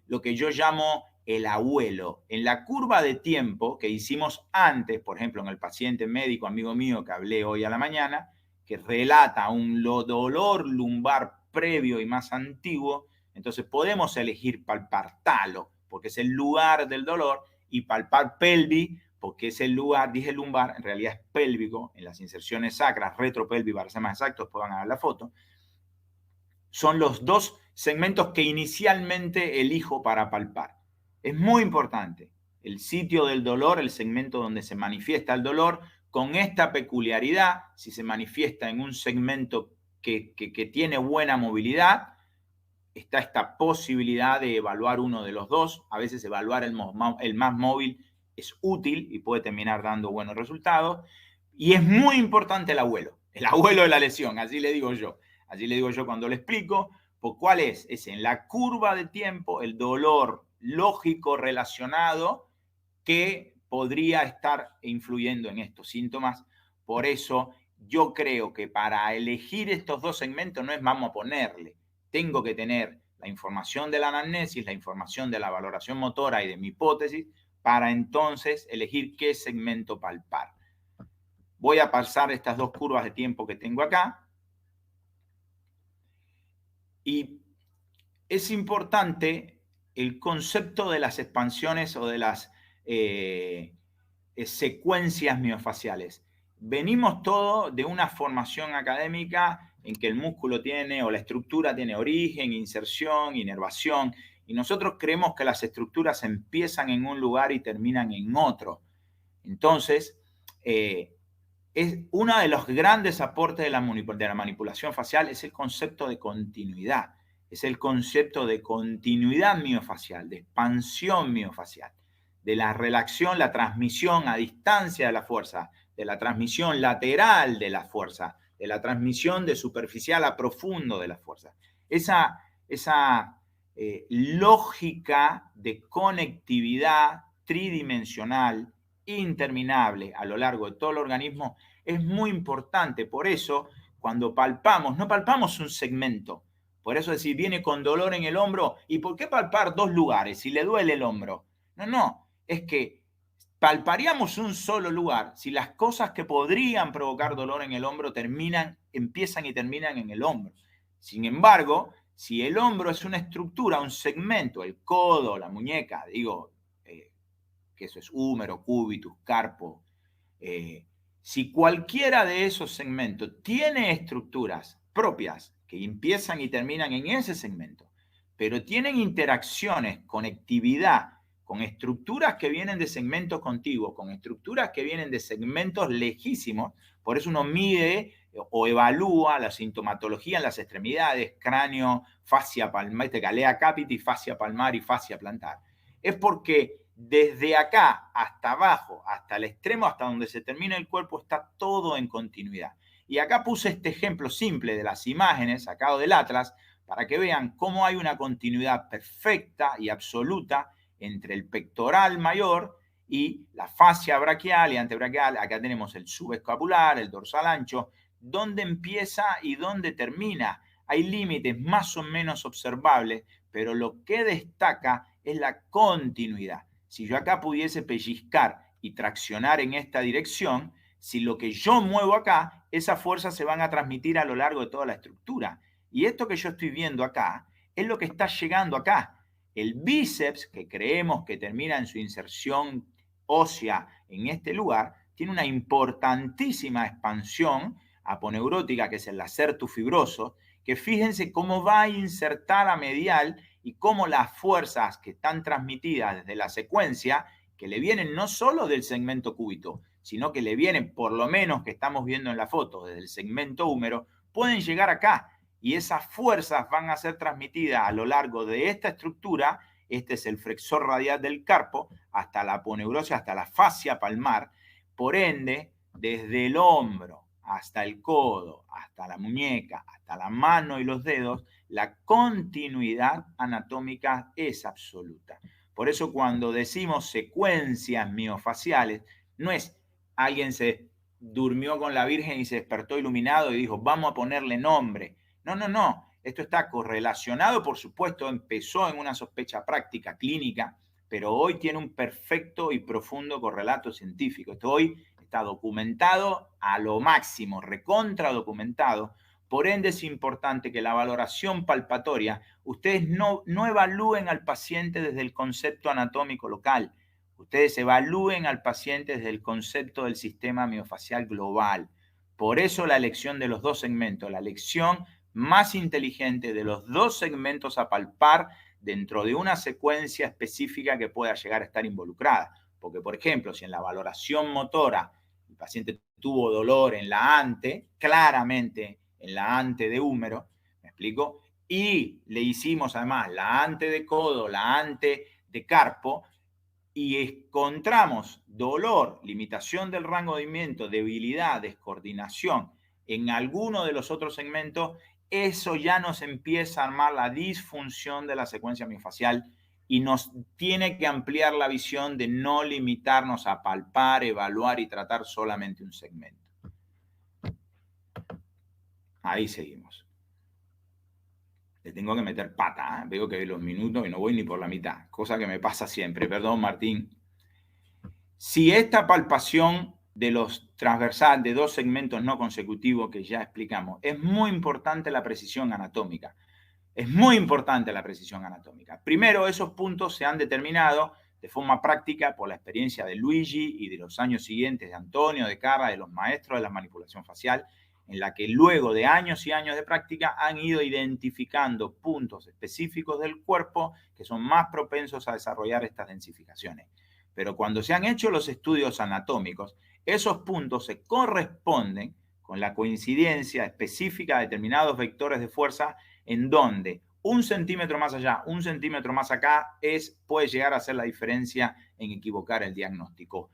lo que yo llamo el abuelo. En la curva de tiempo que hicimos antes, por ejemplo, en el paciente médico, amigo mío que hablé hoy a la mañana, que relata un dolor lumbar previo y más antiguo, entonces podemos elegir palpar talo, porque es el lugar del dolor, y palpar pelvis, porque es el lugar, dije lumbar, en realidad es pélvico, en las inserciones sacras, retropelvis, para ser más exactos, puedan ver la foto. Son los 2 segmentos que inicialmente elijo para palpar. Es muy importante. El sitio del dolor, el segmento donde se manifiesta el dolor, con esta peculiaridad, si se manifiesta en un segmento que tiene buena movilidad, está esta posibilidad de evaluar uno de los 2. A veces evaluar el más móvil es útil y puede terminar dando buenos resultados. Y es muy importante el abuelo de la lesión, así le digo yo. Así le digo yo cuando le explico. ¿Por cuál es? Es en la curva de tiempo el dolor lógico relacionado que podría estar influyendo en estos síntomas. Por eso yo creo que para elegir estos 2 segmentos no es vamos a ponerle. Tengo que tener la información de la anamnesis, la información de la valoración motora y de mi hipótesis para entonces elegir qué segmento palpar. Voy a pasar estas 2 curvas de tiempo que tengo acá. Y es importante el concepto de las expansiones o de las secuencias miofaciales. Venimos todos de una formación académica en que el músculo tiene o la estructura tiene origen, inserción, inervación, y nosotros creemos que las estructuras empiezan en un lugar y terminan en otro. Entonces, es uno de los grandes aportes de la manipulación facial es el concepto de continuidad. Es el concepto de continuidad miofacial, de expansión miofacial, de la relación, la transmisión a distancia de la fuerza, de la transmisión lateral de la fuerza, de la transmisión de superficial a profundo de la fuerza. Esa lógica de conectividad tridimensional interminable a lo largo de todo el organismo es muy importante. Por eso, cuando palpamos, no palpamos un segmento. Por eso decir, viene con dolor en el hombro. ¿Y por qué palpar 2 lugares si le duele el hombro? No, es que palparíamos un solo lugar si las cosas que podrían provocar dolor en el hombro empiezan y terminan en el hombro. Sin embargo, si el hombro es una estructura, un segmento, el codo, la muñeca, digo, que eso es húmero, cubitus, carpo, si cualquiera de esos segmentos tiene estructuras propias que empiezan y terminan en ese segmento, pero tienen interacciones, conectividad con estructuras que vienen de segmentos contiguos, con estructuras que vienen de segmentos lejísimos, por eso uno mide o evalúa la sintomatología en las extremidades, cráneo, fascia palmar, galea capitis, fascia palmar y fascia plantar. Es porque desde acá hasta abajo, hasta el extremo, hasta donde se termina el cuerpo, está todo en continuidad. Y acá puse este ejemplo simple de las imágenes sacado del Atlas para que vean cómo hay una continuidad perfecta y absoluta entre el pectoral mayor y la fascia braquial y antebraquial. Acá tenemos el subescapular, el dorsal ancho, dónde empieza y dónde termina. Hay límites más o menos observables, pero lo que destaca es la continuidad. Si yo acá pudiese pellizcar y traccionar en esta dirección, si lo que yo muevo acá, esas fuerzas se van a transmitir a lo largo de toda la estructura. Y esto que yo estoy viendo acá es lo que está llegando acá. El bíceps, que creemos que termina en su inserción ósea en este lugar, tiene una importantísima expansión aponeurótica, que es el lacerto fibroso, que fíjense cómo va a insertar a medial y cómo las fuerzas que están transmitidas desde la secuencia, que le vienen no solo del segmento cúbito, sino que le vienen, por lo menos que estamos viendo en la foto, desde el segmento húmero, pueden llegar acá. Y esas fuerzas van a ser transmitidas a lo largo de esta estructura. Este es el flexor radial del carpo, hasta la aponeurosis, hasta la fascia palmar. Por ende, desde el hombro hasta el codo, hasta la muñeca, hasta la mano y los dedos, la continuidad anatómica es absoluta. Por eso cuando decimos secuencias miofaciales, no es alguien se durmió con la Virgen y se despertó iluminado y dijo, vamos a ponerle nombre. No, no, no. Esto está correlacionado, por supuesto, empezó en una sospecha práctica clínica, pero hoy tiene un perfecto y profundo correlato científico. Esto hoy está documentado a lo máximo, recontra documentado. Por ende, es importante que la valoración palpatoria, ustedes no evalúen al paciente desde el concepto anatómico local. Ustedes evalúen al paciente desde el concepto del sistema miofacial global. Por eso la elección de los dos segmentos, la elección más inteligente de los dos segmentos a palpar dentro de una secuencia específica que pueda llegar a estar involucrada. Porque, por ejemplo, si en la valoración motora el paciente tuvo dolor en la ante, claramente en la ante de húmero, ¿me explico? Y le hicimos además la ante de codo, la ante de carpo, y encontramos dolor, limitación del rango de movimiento, debilidad, descoordinación en alguno de los otros segmentos, eso ya nos empieza a armar la disfunción de la secuencia miofacial y nos tiene que ampliar la visión de no limitarnos a palpar, evaluar y tratar solamente un segmento. Ahí seguimos. Le tengo que meter pata, ¿eh? Veo que los minutos y no voy ni por la mitad, cosa que me pasa siempre. Perdón, Martín. Si esta palpación de los transversales de dos segmentos no consecutivos que ya explicamos, es muy importante la precisión anatómica. Es muy importante la precisión anatómica. Primero, esos puntos se han determinado de forma práctica por la experiencia de Luigi y de los años siguientes de Antonio, de Carla, de los maestros de la manipulación facial, en la que luego de años y años de práctica han ido identificando puntos específicos del cuerpo que son más propensos a desarrollar estas densificaciones. Pero cuando se han hecho los estudios anatómicos, esos puntos se corresponden con la coincidencia específica de determinados vectores de fuerza en donde 1 centímetro más allá, 1 centímetro más acá puede llegar a ser la diferencia en equivocar el diagnóstico.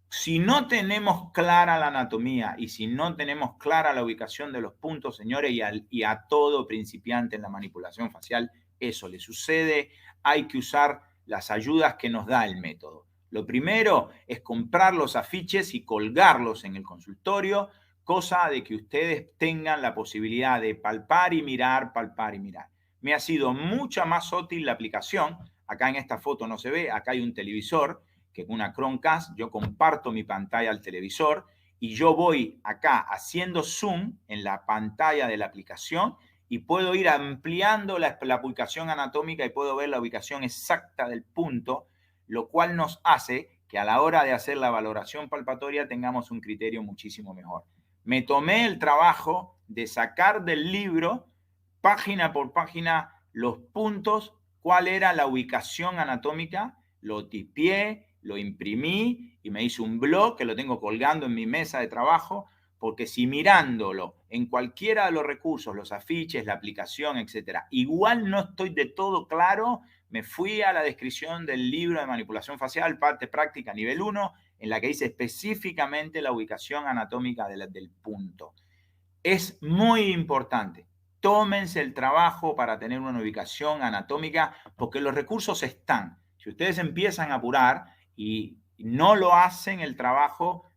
Si no tenemos clara la anatomía y si no tenemos clara la ubicación de los puntos, señores, y a todo principiante en la manipulación facial, eso le sucede. Hay que usar las ayudas que nos da el método. Lo primero es comprar los afiches y colgarlos en el consultorio, cosa de que ustedes tengan la posibilidad de palpar y mirar, palpar y mirar. Me ha sido mucha más útil la aplicación. Acá en esta foto no se ve, acá hay un televisor, que es una Chromecast, yo comparto mi pantalla al televisor y yo voy acá haciendo zoom en la pantalla de la aplicación y puedo ir ampliando la ubicación anatómica y puedo ver la ubicación exacta del punto, lo cual nos hace que a la hora de hacer la valoración palpatoria tengamos un criterio muchísimo mejor. Me tomé el trabajo de sacar del libro, página por página, los puntos, cuál era la ubicación anatómica, lo tipié, lo imprimí y me hice un blog que lo tengo colgando en mi mesa de trabajo, porque si mirándolo en cualquiera de los recursos, los afiches, la aplicación, etcétera, igual no estoy de todo claro, me fui a la descripción del libro de manipulación facial, parte práctica nivel 1, en la que dice específicamente la ubicación anatómica del punto. Es muy importante. Tómense el trabajo para tener una ubicación anatómica, porque los recursos están. Si ustedes empiezan a apurar y no lo hacen, el trabajo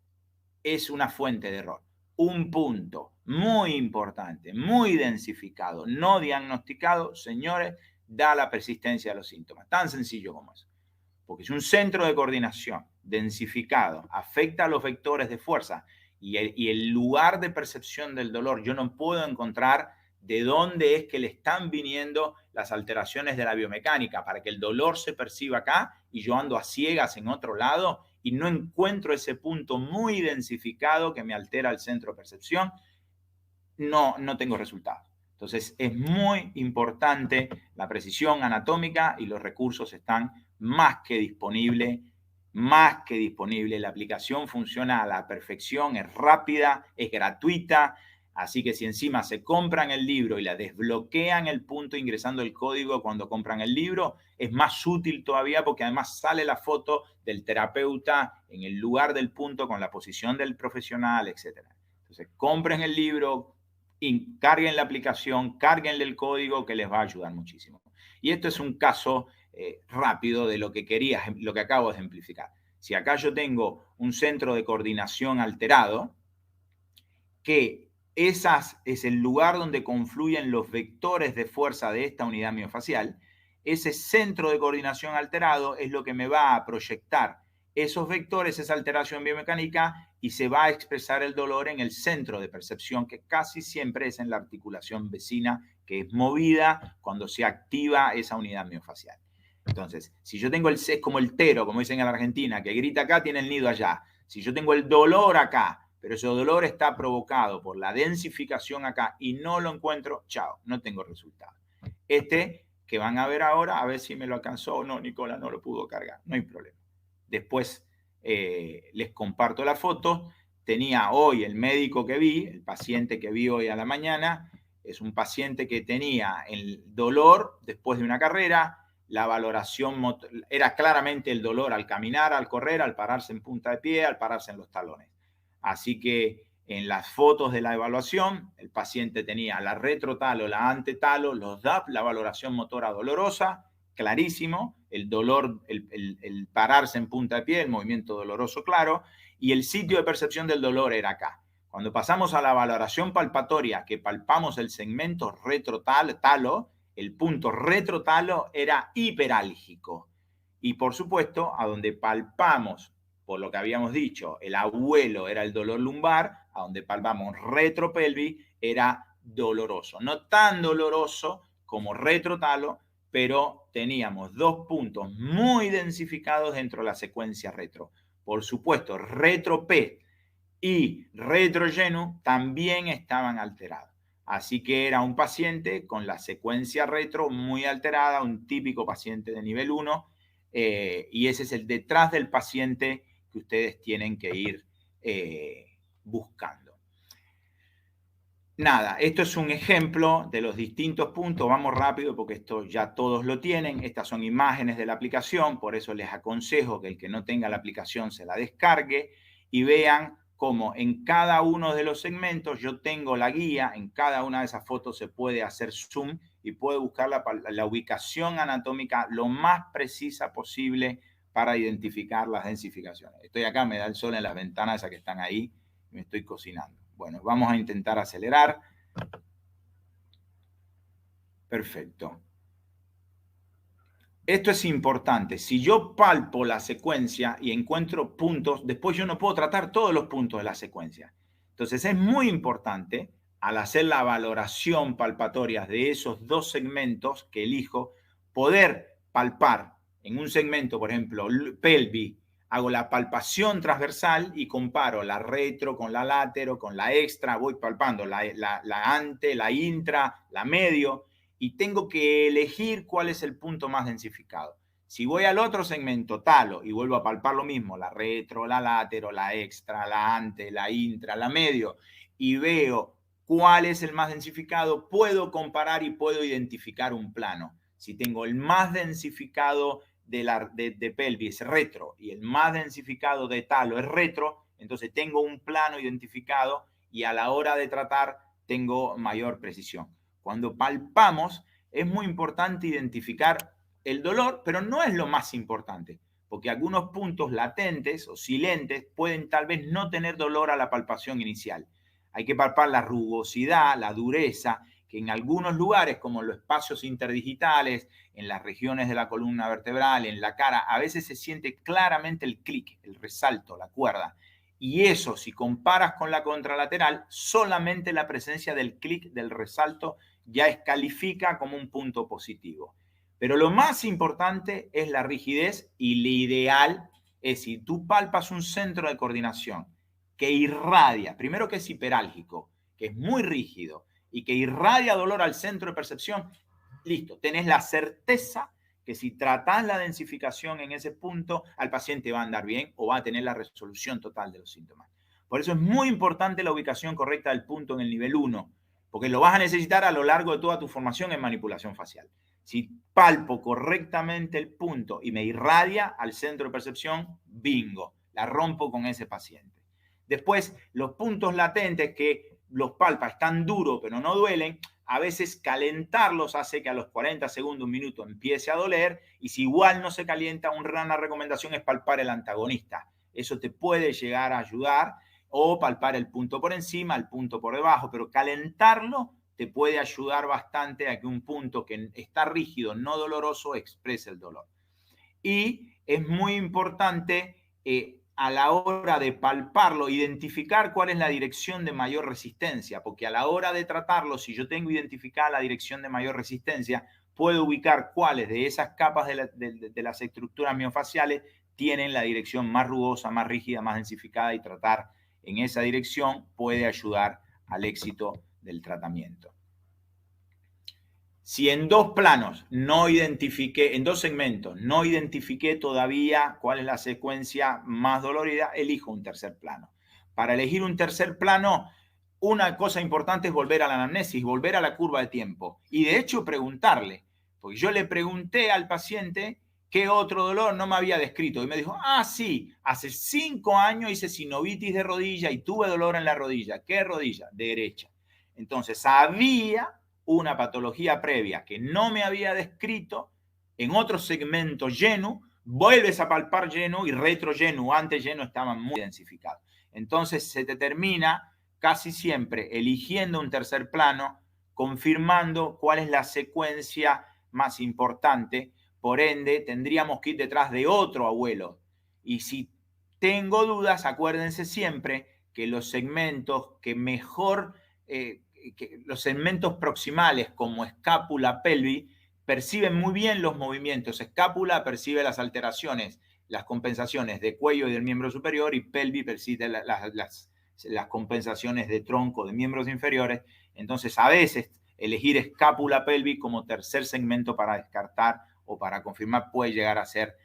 es una fuente de error. Un punto muy importante, muy densificado, no diagnosticado, señores, da la persistencia de los síntomas. Tan sencillo como eso. Porque si un centro de coordinación densificado afecta a los vectores de fuerza y el lugar de percepción del dolor, yo no puedo encontrar de dónde es que le están viniendo las alteraciones de la biomecánica para que el dolor se perciba acá y yo ando a ciegas en otro lado y no encuentro ese punto muy densificado que me altera el centro de percepción. no tengo resultados. Entonces es muy importante la precisión anatómica y los recursos están más que disponibles. La aplicación funciona a la perfección, es rápida, es gratuita. Así que si encima se compran el libro y la desbloquean el punto ingresando el código cuando compran el libro, es más útil todavía porque además sale la foto del terapeuta en el lugar del punto con la posición del profesional, etc. Entonces, compren el libro, carguen la aplicación, carguenle el código que les va a ayudar muchísimo. Y esto es un caso rápido de lo que acabo de ejemplificar. Si acá yo tengo un centro de coordinación alterado, que es el lugar donde confluyen los vectores de fuerza de esta unidad miofacial, ese centro de coordinación alterado es lo que me va a proyectar esos vectores, esa alteración biomecánica, y se va a expresar el dolor en el centro de percepción, que casi siempre es en la articulación vecina, que es movida cuando se activa esa unidad miofacial. Entonces, si yo tengo es como el tero, como dicen en la Argentina, que grita acá, tiene el nido allá. Si yo tengo el dolor acá, pero ese dolor está provocado por la densificación acá y no lo encuentro, chao, no tengo resultado. Que van a ver ahora, a ver si me lo alcanzó o no, Nicola no lo pudo cargar, no hay problema. Después les comparto la foto. Tenía hoy el médico que vi, el paciente que vi hoy a la mañana, es un paciente que tenía el dolor después de una carrera. La valoración era claramente el dolor al caminar, al correr, al pararse en punta de pie, al pararse en los talones. Así que en las fotos de la evaluación, el paciente tenía la retrotalo, la antetalo, los DAP, la valoración motora dolorosa, clarísimo, el dolor, el pararse en punta de pie, el movimiento doloroso claro, y el sitio de percepción del dolor era acá. Cuando pasamos a la valoración palpatoria, que palpamos el segmento retrotalo, el punto retrotalo era hiperálgico. Y por supuesto, a donde palpamos, por lo que habíamos dicho, el abuelo era el dolor lumbar, a donde palpamos retropelvis era doloroso. No tan doloroso como retrotalo, pero teníamos dos puntos muy densificados dentro de la secuencia retro. Por supuesto, retro-P y retro-genu también estaban alterados. Así que era un paciente con la secuencia retro muy alterada, un típico paciente de nivel 1, y ese es el detrás del paciente que ustedes tienen que ir buscando. Nada, esto es un ejemplo de los distintos puntos. Vamos rápido porque esto ya todos lo tienen. Estas son imágenes de la aplicación, por eso les aconsejo que el que no tenga la aplicación se la descargue y vean cómo en cada uno de los segmentos yo tengo la guía. En cada una de esas fotos se puede hacer zoom y puede buscar la ubicación anatómica lo más precisa posible para identificar las densificaciones. Estoy acá, me da el sol en las ventanas esas que están ahí, me estoy cocinando. Bueno, vamos a intentar acelerar. Perfecto. Esto es importante. Si yo palpo la secuencia y encuentro puntos, después yo no puedo tratar todos los puntos de la secuencia. Entonces es muy importante, al hacer la valoración palpatoria de esos dos segmentos que elijo, poder palpar en un segmento, por ejemplo, pelvis, hago la palpación transversal y comparo la retro con la latero, con la extra, voy palpando la ante, la intra, la medio, y tengo que elegir cuál es el punto más densificado. Si voy al otro segmento, talo, y vuelvo a palpar lo mismo, la retro, la latero, la extra, la ante, la intra, la medio, y veo cuál es el más densificado, puedo comparar y puedo identificar un plano. Si tengo el más densificado de pelvis retro y el más densificado de talo es retro, entonces tengo un plano identificado y a la hora de tratar tengo mayor precisión. Cuando palpamos es muy importante identificar el dolor, pero no es lo más importante, porque algunos puntos latentes o silentes pueden tal vez no tener dolor a la palpación inicial. Hay que palpar la rugosidad, la dureza, que en algunos lugares, como los espacios interdigitales, en las regiones de la columna vertebral, en la cara, a veces se siente claramente el clic, el resalto, la cuerda. Y eso, si comparas con la contralateral, solamente la presencia del clic, del resalto, ya califica como un punto positivo. Pero lo más importante es la rigidez y lo ideal es si tú palpas un centro de coordinación que irradia, primero que es hiperálgico, que es muy rígido y que irradia dolor al centro de percepción, listo, tenés la certeza que si tratás la densificación en ese punto, al paciente va a andar bien o va a tener la resolución total de los síntomas. Por eso es muy importante la ubicación correcta del punto en el nivel 1, porque lo vas a necesitar a lo largo de toda tu formación en manipulación facial. Si palpo correctamente el punto y me irradia al centro de percepción, bingo, la rompo con ese paciente. Después, los puntos latentes que los palpas están duros pero no duelen, a veces calentarlos hace que a los 40 segundos, un minuto empiece a doler, y si igual no se calienta, una recomendación es palpar el antagonista. Eso te puede llegar a ayudar, o palpar el punto por encima, el punto por debajo, pero calentarlo te puede ayudar bastante a que un punto que está rígido, no doloroso, exprese el dolor. Y es muy importante a la hora de palparlo, identificar cuál es la dirección de mayor resistencia, porque a la hora de tratarlo, si yo tengo identificada la dirección de mayor resistencia, puedo ubicar cuáles de esas capas de las estructuras miofaciales tienen la dirección más rugosa, más rígida, más densificada, y tratar en esa dirección puede ayudar al éxito del tratamiento. Si en dos planos no identifiqué, en dos segmentos, no identifiqué todavía cuál es la secuencia más dolorida, elijo un tercer plano. Para elegir un tercer plano, una cosa importante es volver a la anamnesis, volver a la curva de tiempo. Y de hecho preguntarle, porque yo le pregunté al paciente qué otro dolor no me había descrito. Y me dijo, sí, hace 5 años hice sinovitis de rodilla y tuve dolor en la rodilla. ¿Qué rodilla? Derecha. Entonces había una patología previa que no me había descrito en otro segmento lleno, vuelves a palpar lleno y retro lleno, antes lleno estaban muy densificados. Entonces se determina casi siempre eligiendo un tercer plano, confirmando cuál es la secuencia más importante. Por ende, tendríamos que ir detrás de otro abuelo. Y si tengo dudas, acuérdense siempre que los segmentos que mejor... que los segmentos proximales como escápula, pelvis, perciben muy bien los movimientos. Escápula percibe las alteraciones, las compensaciones de cuello y del miembro superior, y pelvis percibe las compensaciones de tronco de miembros inferiores. Entonces, a veces elegir escápula, pelvis como tercer segmento para descartar o para confirmar puede llegar a ser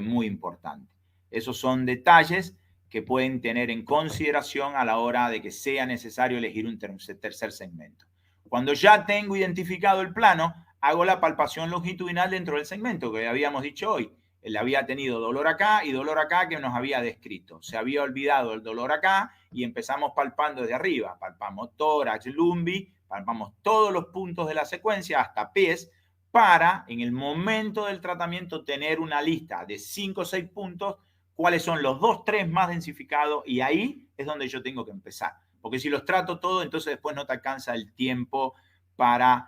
muy importante. Esos son detalles que pueden tener en consideración a la hora de que sea necesario elegir un tercer segmento. Cuando ya tengo identificado el plano, hago la palpación longitudinal dentro del segmento que habíamos dicho hoy. Él había tenido dolor acá y dolor acá que nos había descrito. Se había olvidado el dolor acá y empezamos palpando desde arriba. Palpamos tórax, lumbi, palpamos todos los puntos de la secuencia hasta pies, para en el momento del tratamiento tener una lista de 5 o 6 puntos, cuáles son los 2, 3 más densificados, y ahí es donde yo tengo que empezar. Porque si los trato todos, entonces después no te alcanza el tiempo para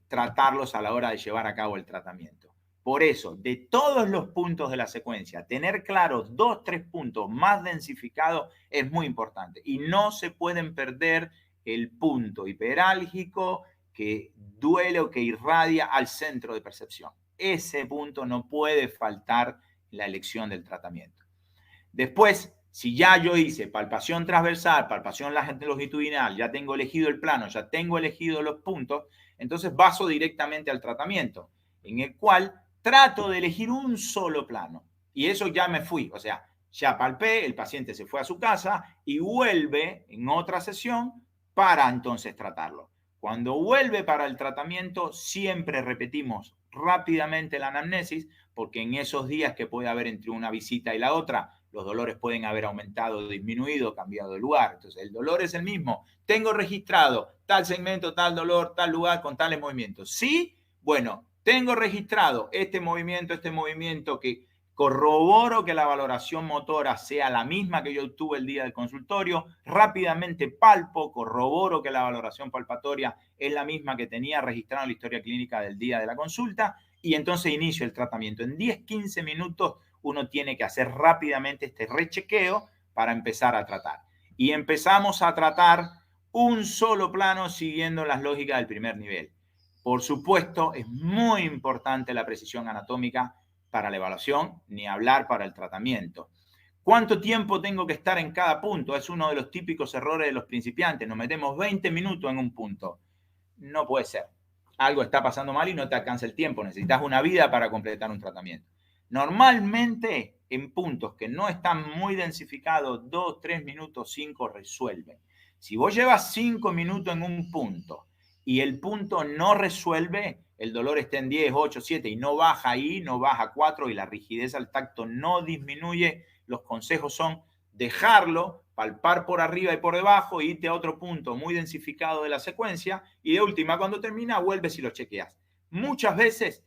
tratarlos a la hora de llevar a cabo el tratamiento. Por eso, de todos los puntos de la secuencia, tener claros 2, 3 puntos más densificados es muy importante. Y no se pueden perder el punto hiperálgico que duele o que irradia al centro de percepción. Ese punto no puede faltar la elección del tratamiento. Después, si ya yo hice palpación transversal, palpación longitudinal, ya tengo elegido el plano, ya tengo elegido los puntos, entonces paso directamente al tratamiento, en el cual trato de elegir un solo plano. Y eso ya me fui, o sea, ya palpé, el paciente se fue a su casa y vuelve en otra sesión para entonces tratarlo. Cuando vuelve para el tratamiento, siempre repetimos rápidamente la anamnesis, porque en esos días que puede haber entre una visita y la otra, los dolores pueden haber aumentado, disminuido, cambiado de lugar. Entonces, el dolor es el mismo. Tengo registrado tal segmento, tal dolor, tal lugar, con tales movimientos. Sí, bueno, tengo registrado este movimiento que corroboro que la valoración motora sea la misma que yo obtuve el día del consultorio, rápidamente palpo, corroboro que la valoración palpatoria es la misma que tenía registrado en la historia clínica del día de la consulta, y entonces inicio el tratamiento. En 10-15 minutos uno tiene que hacer rápidamente este rechequeo para empezar a tratar. Y empezamos a tratar un solo plano siguiendo las lógicas del primer nivel. Por supuesto, es muy importante la precisión anatómica para la evaluación, ni hablar para el tratamiento. ¿Cuánto tiempo tengo que estar en cada punto? Es uno de los típicos errores de los principiantes. Nos metemos 20 minutos en un punto. No puede ser. Algo está pasando mal y no te alcanza el tiempo. Necesitas una vida para completar un tratamiento. Normalmente, en puntos que no están muy densificados, 2, 3 minutos, 5 resuelven. Si vos llevas 5 minutos en un punto y el punto no resuelve, el dolor está en 10, 8, 7 y no baja ahí, no baja a 4 y la rigidez al tacto no disminuye, los consejos son dejarlo, palpar por arriba y por debajo, e irte a otro punto muy densificado de la secuencia y de última, cuando termina, vuelves y lo chequeas. Muchas veces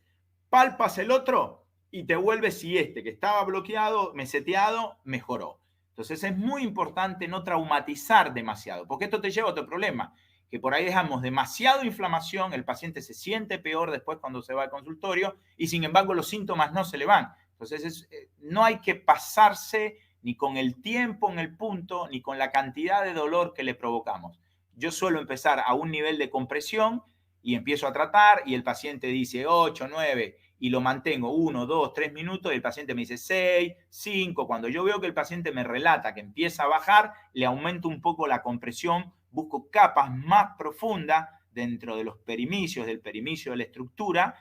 palpas el otro y te vuelves y este que estaba bloqueado, meseteado, mejoró. Entonces es muy importante no traumatizar demasiado, porque esto te lleva a otro problema, que por ahí dejamos demasiado inflamación, el paciente se siente peor después cuando se va al consultorio y sin embargo los síntomas no se le van. Entonces no hay que pasarse ni con el tiempo en el punto, ni con la cantidad de dolor que le provocamos. Yo suelo empezar a un nivel de compresión y empiezo a tratar y el paciente dice 8, 9 y lo mantengo 1, 2, 3 minutos y el paciente me dice 6, 5. Cuando yo veo que el paciente me relata que empieza a bajar, le aumento un poco la compresión, busco capas más profundas dentro de los perimicios, del perimicio de la estructura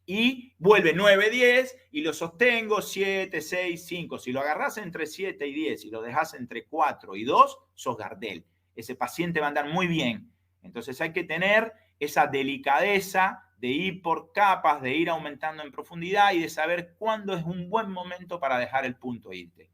y vuelve 9, 10 y lo sostengo 7, 6, 5. Si lo agarras entre 7 y 10 y lo dejas entre 4 y 2, sos Gardel. Ese paciente va a andar muy bien. Entonces hay que tener esa delicadeza de ir por capas, de ir aumentando en profundidad y de saber cuándo es un buen momento para dejar el punto e irte.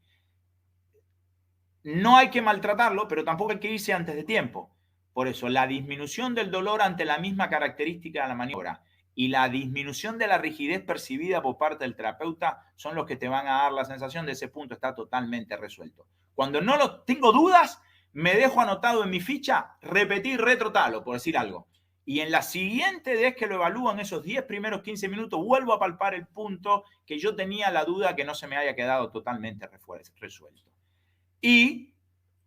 No hay que maltratarlo, pero tampoco hay que irse antes de tiempo. Por eso, la disminución del dolor ante la misma característica de la maniobra y la disminución de la rigidez percibida por parte del terapeuta son los que te van a dar la sensación de ese punto está totalmente resuelto. Cuando no lo tengo dudas, me dejo anotado en mi ficha repetir retrotalo, por decir algo. Y en la siguiente vez que lo evalúan, esos 10 primeros 15 minutos, vuelvo a palpar el punto que yo tenía la duda que no se me haya quedado totalmente resuelto. Y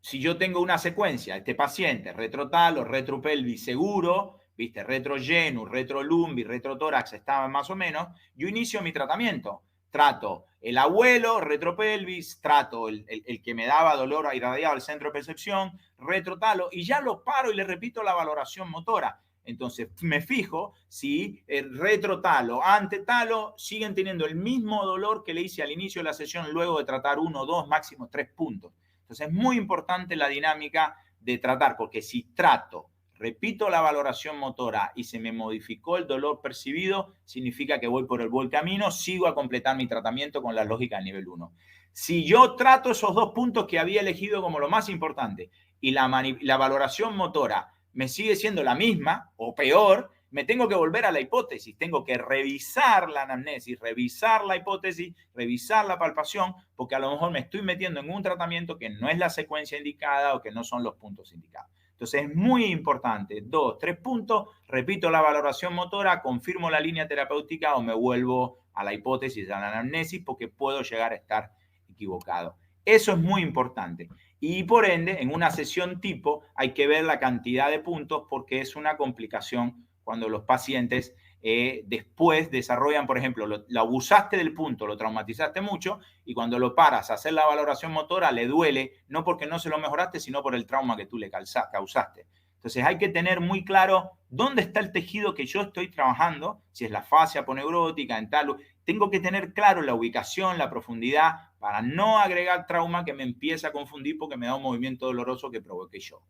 si yo tengo una secuencia, este paciente, retrotalo, retropelvis seguro, viste, retrogenus, retrolumbi, retrotórax, estaban más o menos, yo inicio mi tratamiento. Trato el abuelo, retropelvis, trato el que me daba dolor irradiado al centro de percepción, retrotalo, y ya lo paro y le repito la valoración motora. Entonces me fijo si el retrotalo, antetalo siguen teniendo el mismo dolor que le hice al inicio de la sesión luego de tratar 1, 2, máximo 3 puntos. Entonces es muy importante la dinámica de tratar, porque si trato, repito la valoración motora y se me modificó el dolor percibido, significa que voy por el buen camino, sigo a completar mi tratamiento con la lógica del nivel 1. Si yo trato esos 2 puntos que había elegido como lo más importante y la valoración motora me sigue siendo la misma o peor, me tengo que volver a la hipótesis, tengo que revisar la anamnesis, revisar la hipótesis, revisar la palpación, porque a lo mejor me estoy metiendo en un tratamiento que no es la secuencia indicada o que no son los puntos indicados. Entonces es muy importante, 2, 3 puntos, repito la valoración motora, confirmo la línea terapéutica o me vuelvo a la hipótesis, a la anamnesis, porque puedo llegar a estar equivocado. Eso es muy importante. Y por ende, en una sesión tipo hay que ver la cantidad de puntos porque es una complicación cuando los pacientes después desarrollan, por ejemplo, lo abusaste del punto, lo traumatizaste mucho y cuando lo paras a hacer la valoración motora le duele, no porque no se lo mejoraste, sino por el trauma que tú le causaste. Entonces hay que tener muy claro dónde está el tejido que yo estoy trabajando, si es la fascia aponeurótica, en tal. Tengo que tener claro la ubicación, la profundidad, para no agregar trauma que me empiece a confundir porque me da un movimiento doloroso que provoqué yo.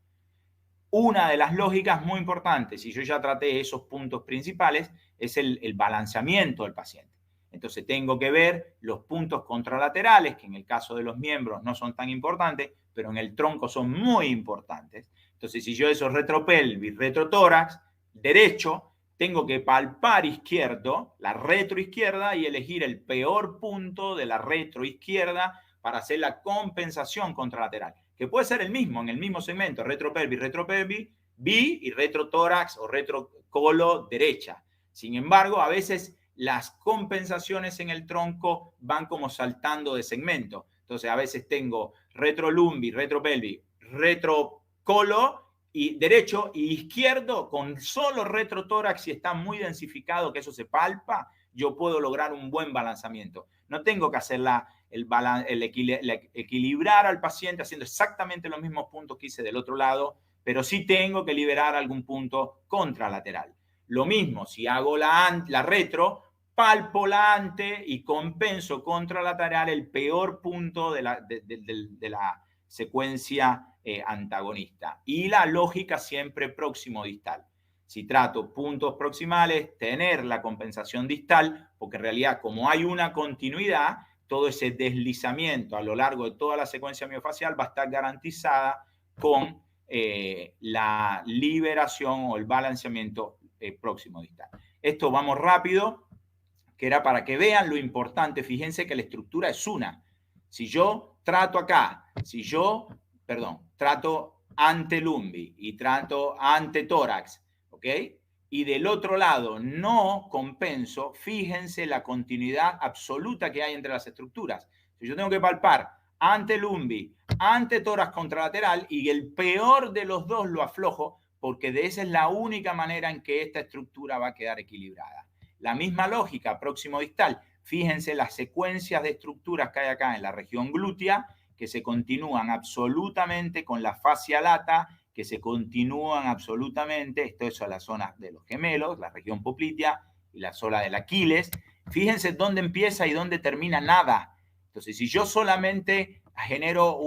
Una de las lógicas muy importantes, si yo ya traté esos puntos principales, es el balanceamiento del paciente. Entonces tengo que ver los puntos contralaterales, que en el caso de los miembros no son tan importantes, pero en el tronco son muy importantes. Entonces, si yo esos retropelvis, retrotórax, derecho, tengo que palpar izquierdo, la retroizquierda, y elegir el peor punto de la retroizquierda para hacer la compensación contralateral, que puede ser el mismo, en el mismo segmento, retropelvis, bi y retrotórax o retrocolo derecha. Sin embargo, a veces las compensaciones en el tronco van como saltando de segmento. Entonces, a veces tengo retrolumbi, retropelvis, retrocolo y derecho y izquierdo con solo retrotórax, si está muy densificado, que eso se palpa, yo puedo lograr un buen balanzamiento. No tengo que hacer equilibrar al paciente haciendo exactamente los mismos puntos que hice del otro lado, pero sí tengo que liberar algún punto contralateral. Lo mismo, si hago la retro, palpo la ante y compenso contralateral el peor punto de la secuencia antagonista. Y la lógica siempre próximo distal. Si trato puntos proximales, tener la compensación distal, porque en realidad como hay una continuidad, todo ese deslizamiento a lo largo de toda la secuencia miofacial va a estar garantizada con la liberación o el balanceamiento próximo distal. Esto vamos rápido, que era para que vean lo importante. Fíjense que la estructura es una. Si yo trato acá, trato ante lumbi y trato ante tórax, ¿ok? Y del otro lado no compenso, fíjense la continuidad absoluta que hay entre las estructuras. Si yo tengo que palpar ante lumbi, ante tórax contralateral y el peor de los dos lo aflojo, porque de esa es la única manera en que esta estructura va a quedar equilibrada. La misma lógica, próximo distal. Fíjense las secuencias de estructuras que hay acá en la región glútea, que se continúan absolutamente con la fascia lata, que se continúan absolutamente, esto es la zona de los gemelos, la región poplitea y la zona del Aquiles. Fíjense dónde empieza y dónde termina nada. Entonces, si yo solamente genero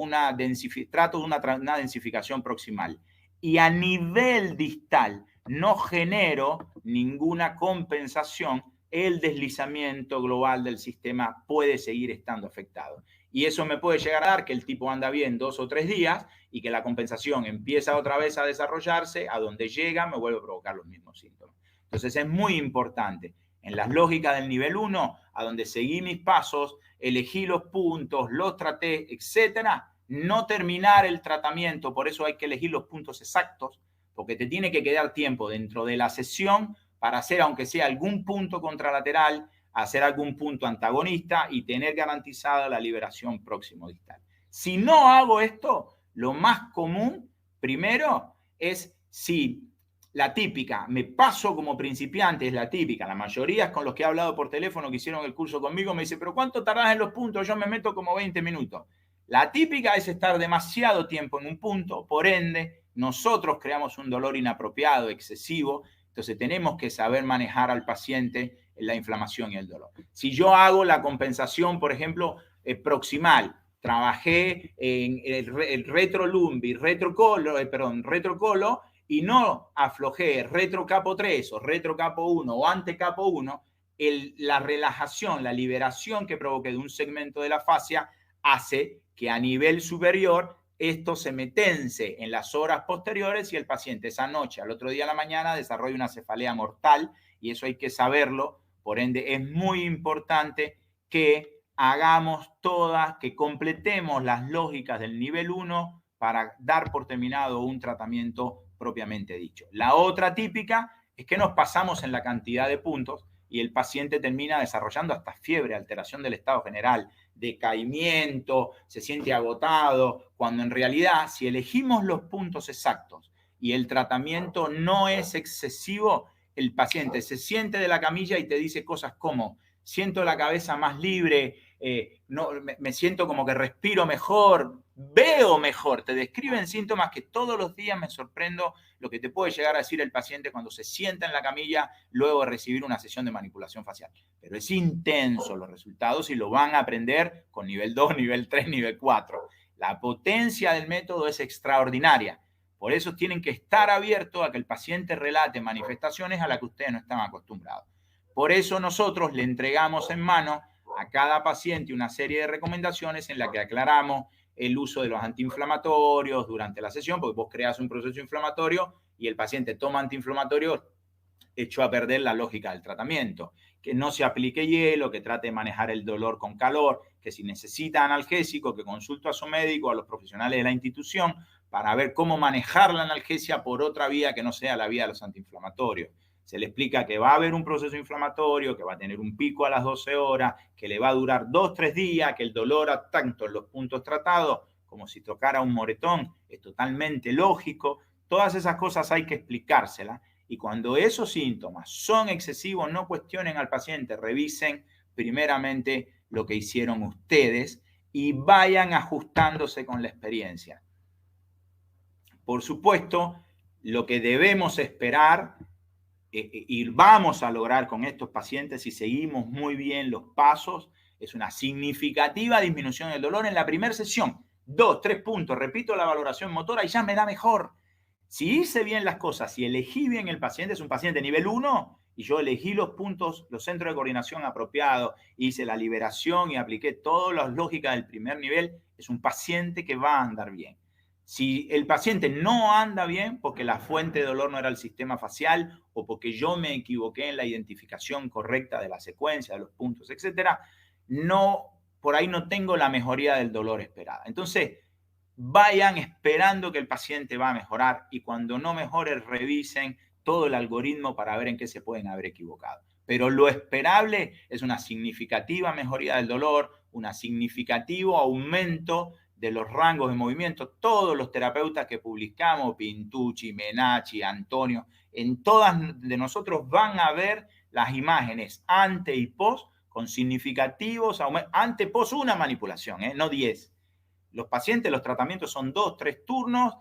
trato de una densificación proximal y a nivel distal no genero ninguna compensación, el deslizamiento global del sistema puede seguir estando afectado. Y eso me puede llegar a dar que el tipo anda bien 2 o 3 días y que la compensación empieza otra vez a desarrollarse, a donde llega me vuelve a provocar los mismos síntomas. Entonces es muy importante, en las lógicas del nivel 1, a donde seguí mis pasos, elegí los puntos, los traté, etcétera, no terminar el tratamiento, por eso hay que elegir los puntos exactos, porque te tiene que quedar tiempo dentro de la sesión para hacer, aunque sea algún punto contralateral, hacer algún punto antagonista y tener garantizada la liberación próximo distal. Si no hago esto, lo más común, primero, es si la típica, me paso como principiante, es la típica, la mayoría con los que he hablado por teléfono que hicieron el curso conmigo me dice, pero ¿cuánto tardás en los puntos? Yo me meto como 20 minutos. La típica es estar demasiado tiempo en un punto, por ende, nosotros creamos un dolor inapropiado, excesivo, entonces tenemos que saber manejar al paciente la inflamación y el dolor. Si yo hago la compensación, por ejemplo, proximal, trabajé en el retrolumbi, retrocolo, y no aflojé retrocapo 3 o retrocapo 1 o antecapo 1, la relajación, la liberación que provoqué de un segmento de la fascia hace que a nivel superior esto se me tense en las horas posteriores y el paciente esa noche, al otro día a la mañana, desarrolla una cefalea mortal y eso hay que saberlo. Por ende, es muy importante que hagamos todas, que completemos las lógicas del nivel 1 para dar por terminado un tratamiento propiamente dicho. La otra típica es que nos pasamos en la cantidad de puntos y el paciente termina desarrollando hasta fiebre, alteración del estado general, decaimiento, se siente agotado, cuando en realidad si elegimos los puntos exactos y el tratamiento no es excesivo, el paciente se siente de la camilla y te dice cosas como, siento la cabeza más libre, me siento como que respiro mejor, veo mejor. Te describen síntomas que todos los días me sorprendo lo que te puede llegar a decir el paciente cuando se sienta en la camilla luego de recibir una sesión de manipulación facial. Pero es intenso los resultados y lo van a aprender con nivel 2, nivel 3, nivel 4. La potencia del método es extraordinaria. Por eso tienen que estar abiertos a que el paciente relate manifestaciones a las que ustedes no están acostumbrados. Por eso nosotros le entregamos en mano a cada paciente una serie de recomendaciones en la que aclaramos el uso de los antiinflamatorios durante la sesión, porque vos creas un proceso inflamatorio y el paciente toma antiinflamatorios, echó a perder la lógica del tratamiento. Que no se aplique hielo, que trate de manejar el dolor con calor, que si necesita analgésico, que consulte a su médico, a los profesionales de la institución, para ver cómo manejar la analgesia por otra vía que no sea la vía de los antiinflamatorios. Se le explica que va a haber un proceso inflamatorio, que va a tener un pico a las 12 horas, que le va a durar 2-3 días, que el dolor tanto en los puntos tratados como si tocara un moretón es totalmente lógico. Todas esas cosas hay que explicárselas. Y cuando esos síntomas son excesivos, no cuestionen al paciente, revisen primeramente lo que hicieron ustedes y vayan ajustándose con la experiencia. Por supuesto, lo que debemos esperar y vamos a lograr con estos pacientes, si seguimos muy bien los pasos, es una significativa disminución del dolor en la primera sesión. 2, 3 puntos, repito la valoración motora y ya me da mejor. Si hice bien las cosas, si elegí bien el paciente, es un paciente nivel 1 y yo elegí los puntos, los centros de coordinación apropiados, hice la liberación y apliqué todas las lógicas del primer nivel, es un paciente que va a andar bien. Si el paciente no anda bien porque la fuente de dolor no era el sistema facial o porque yo me equivoqué en la identificación correcta de la secuencia, de los puntos, etcétera, por ahí no tengo la mejoría del dolor esperada. Entonces, vayan esperando que el paciente va a mejorar y cuando no mejore, revisen todo el algoritmo para ver en qué se pueden haber equivocado. Pero lo esperable es una significativa mejoría del dolor, un significativo aumento de los rangos de movimiento. Todos los terapeutas que publicamos, Pintucci, Menachi, Antonio, en todas de nosotros van a ver las imágenes antes y post con significativos aumentos. Antes, post, una manipulación, no 10. Los pacientes, los tratamientos son 2, 3 turnos.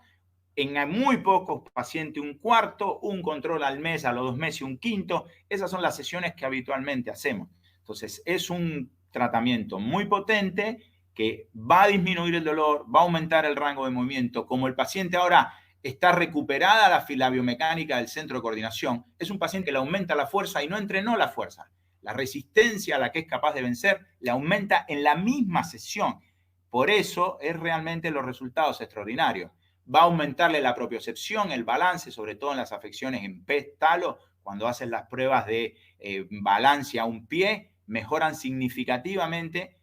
En muy pocos pacientes un cuarto, un control al mes, a los 2 meses un quinto. Esas son las sesiones que habitualmente hacemos. Entonces, es un tratamiento muy potente que va a disminuir el dolor, va a aumentar el rango de movimiento. Como el paciente ahora está recuperada la biomecánica del centro de coordinación, es un paciente que le aumenta la fuerza y no entrenó la fuerza. La resistencia a la que es capaz de vencer le aumenta en la misma sesión. Por eso es realmente los resultados extraordinarios. Va a aumentarle la propiocepción, el balance, sobre todo en las afecciones en pez, talo, cuando hacen las pruebas de balance a un pie, mejoran significativamente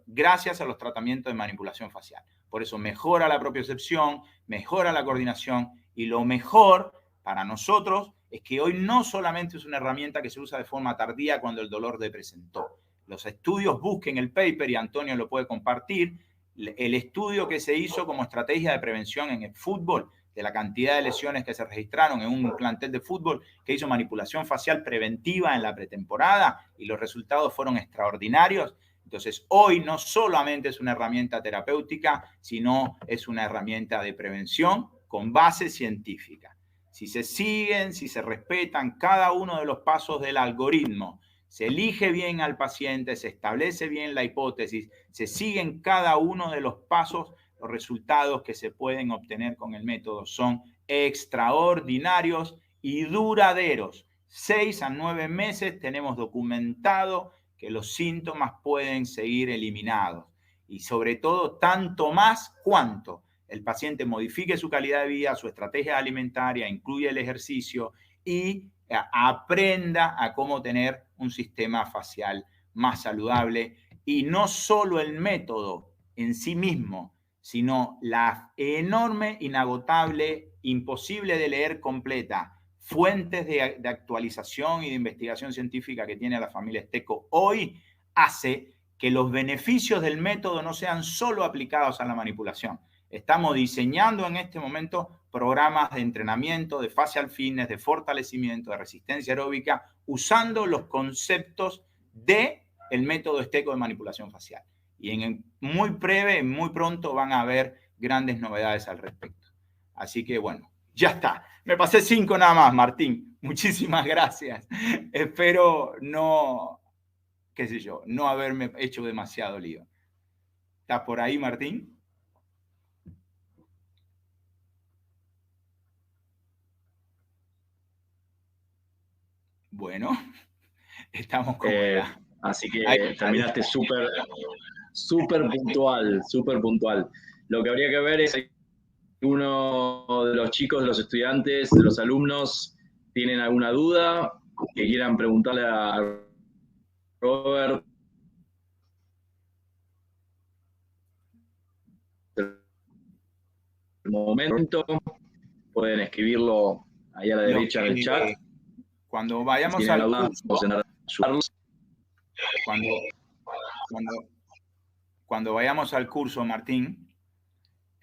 gracias a los tratamientos de manipulación facial. Por eso mejora la propiocepción, mejora la coordinación y lo mejor para nosotros es que hoy no solamente es una herramienta que se usa de forma tardía cuando el dolor se presentó. Los estudios, busquen el paper y Antonio lo puede compartir, el estudio que se hizo como estrategia de prevención en el fútbol, de la cantidad de lesiones que se registraron en un plantel de fútbol que hizo manipulación facial preventiva en la pretemporada y los resultados fueron extraordinarios. Entonces, hoy no solamente es una herramienta terapéutica, sino es una herramienta de prevención con base científica. Si se siguen, si se respetan cada uno de los pasos del algoritmo, se elige bien al paciente, se establece bien la hipótesis, se siguen cada uno de los pasos, los resultados que se pueden obtener con el método son extraordinarios y duraderos. 6 a 9 meses tenemos documentado que los síntomas pueden seguir eliminados. Y sobre todo, tanto más cuanto el paciente modifique su calidad de vida, su estrategia alimentaria, incluye el ejercicio y aprenda a cómo tener un sistema facial más saludable. Y no solo el método en sí mismo, sino la enorme, inagotable, imposible de leer completa fuentes de actualización y de investigación científica que tiene la familia Esteco hoy hace que los beneficios del método no sean solo aplicados a la manipulación. Estamos diseñando en este momento programas de entrenamiento, de facial fitness, de fortalecimiento, de resistencia aeróbica, usando los conceptos del método Esteco de manipulación facial. Y muy breve, muy pronto van a haber grandes novedades al respecto. Así que bueno, ya está. Me pasé 5 nada más, Martín. Muchísimas gracias. Espero no haberme hecho demasiado lío. ¿Estás por ahí, Martín? Bueno, estamos como así que terminaste súper puntual. Lo que habría que ver es si uno de los chicos, de los estudiantes, de los alumnos, tienen alguna duda que quieran preguntarle a Robert. El momento, pueden escribirlo ahí a la derecha en el chat. Cuando vayamos al curso, cuando vayamos al curso, Martín,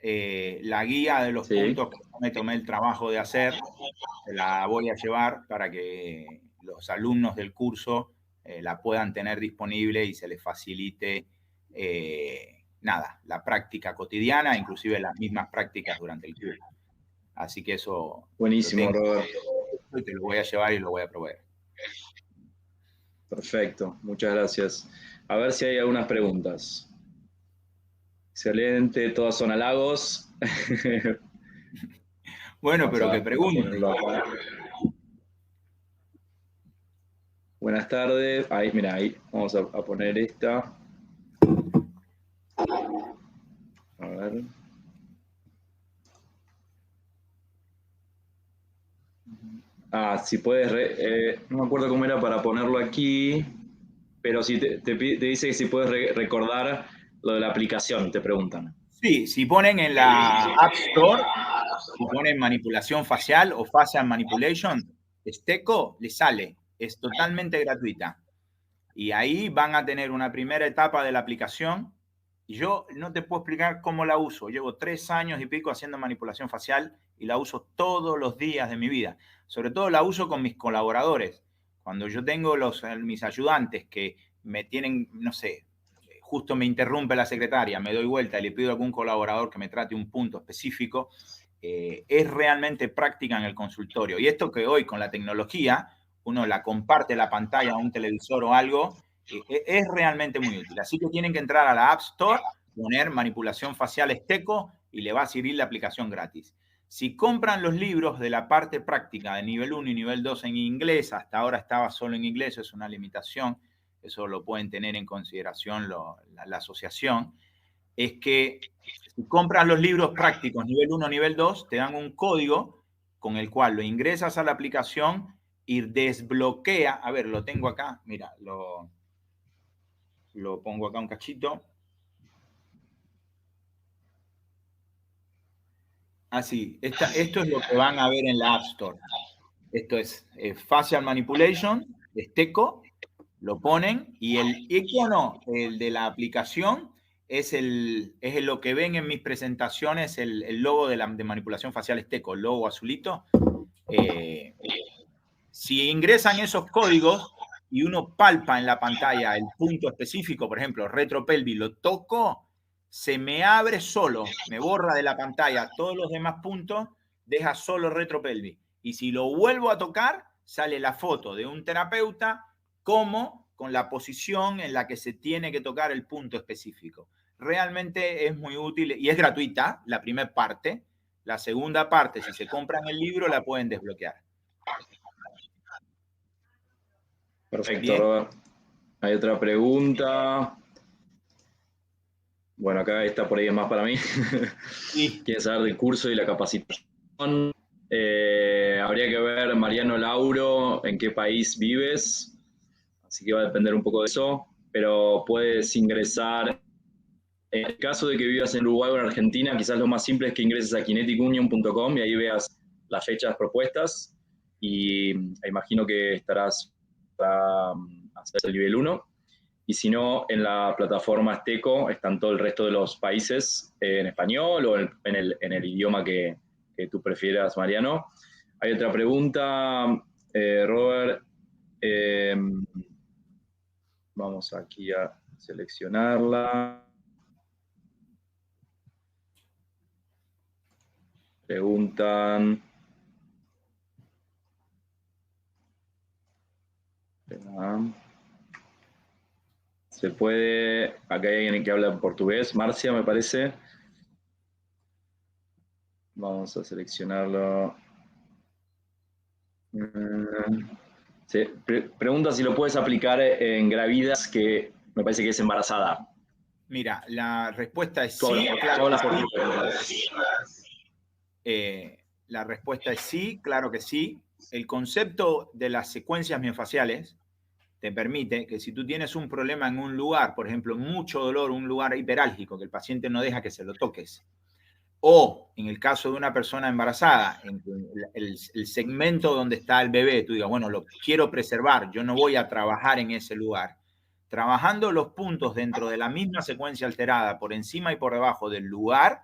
la guía de los puntos que me tomé el trabajo de hacer, la voy a llevar para que los alumnos del curso la puedan tener disponible y se les facilite la práctica cotidiana, inclusive las mismas prácticas durante el curso. Así que eso buenísimo, Robert. Te lo voy a llevar y lo voy a proveer. Perfecto, muchas gracias. A ver si hay algunas preguntas. Excelente, todas son halagos. Bueno, vamos pero que pregunten. Buenas tardes. Ahí, mira, ahí vamos a poner esta. A ver. Si puedes, no me acuerdo cómo era para ponerlo aquí, pero si te dice que si puedes recordar lo de la aplicación, te preguntan. Sí, si ponen en la App Store, si ponen manipulación facial o facial manipulation, Esteco les sale, es totalmente gratuita. Y ahí van a tener una primera etapa de la aplicación. Y yo no te puedo explicar cómo la uso. Llevo 3 años y pico haciendo manipulación facial y la uso todos los días de mi vida. Sobre todo la uso con mis colaboradores. Cuando yo tengo mis ayudantes que me tienen, no sé, justo me interrumpe la secretaria, me doy vuelta y le pido a algún colaborador que me trate un punto específico, es realmente práctica en el consultorio. Y esto que hoy con la tecnología uno la comparte la pantalla a un televisor o algo, es realmente muy útil. Así que tienen que entrar a la App Store, poner manipulación facial Esteco y le va a servir la aplicación gratis. Si compran los libros de la parte práctica de nivel 1 y nivel 2 en inglés, hasta ahora estaba solo en inglés, es una limitación, eso lo pueden tener en consideración la asociación, es que si compras los libros prácticos nivel 1, nivel 2, te dan un código con el cual lo ingresas a la aplicación y desbloquea, a ver, lo tengo acá, mira, lo pongo acá un cachito. Así, esto es lo que van a ver en la App Store. Esto es Facial Manipulation, Esteco, lo ponen y el icono, el de la aplicación, es lo que ven en mis presentaciones, el logo de manipulación facial Esteco, el logo azulito. Si ingresan esos códigos y uno palpa en la pantalla el punto específico, por ejemplo, retropelvis, lo toco, se me abre solo, me borra de la pantalla todos los demás puntos, deja solo retropelvis. Y si lo vuelvo a tocar, sale la foto de un terapeuta como con la posición en la que se tiene que tocar el punto específico. Realmente es muy útil y es gratuita la primera parte. La segunda parte, si se compran el libro, la pueden desbloquear. Perfecto, bien. Robert. Hay otra pregunta. Bueno, acá está por ahí, es más para mí. Sí. ¿Quieres saber del curso y la capacitación? Habría que ver, Mariano Lauro, en qué país vives. Así que va a depender un poco de eso. Pero puedes ingresar. En el caso de que vivas en Uruguay o en Argentina, quizás lo más simple es que ingreses a kineticunion.com y ahí veas las fechas propuestas. Y imagino que estarás para hacer el nivel 1. Y si no, en la plataforma Esteco están todo el resto de los países en español o en el idioma que tú prefieras, Mariano. Hay otra pregunta, Robert. Vamos aquí a seleccionarla. Preguntan. Se puede. Acá hay alguien que habla en portugués. Marcia, me parece. Vamos a seleccionarlo. Sí. Pregunta si lo puedes aplicar en gravidas que me parece que es embarazada. Mira, la respuesta es sí. Claro la respuesta es sí, claro que sí. El concepto de las secuencias miofaciales te permite que si tú tienes un problema en un lugar, por ejemplo, mucho dolor, un lugar hiperálgico, que el paciente no deja que se lo toques, o en el caso de una persona embarazada, en el segmento donde está el bebé, tú digas, bueno, lo quiero preservar, yo no voy a trabajar en ese lugar. Trabajando los puntos dentro de la misma secuencia alterada, por encima y por debajo del lugar,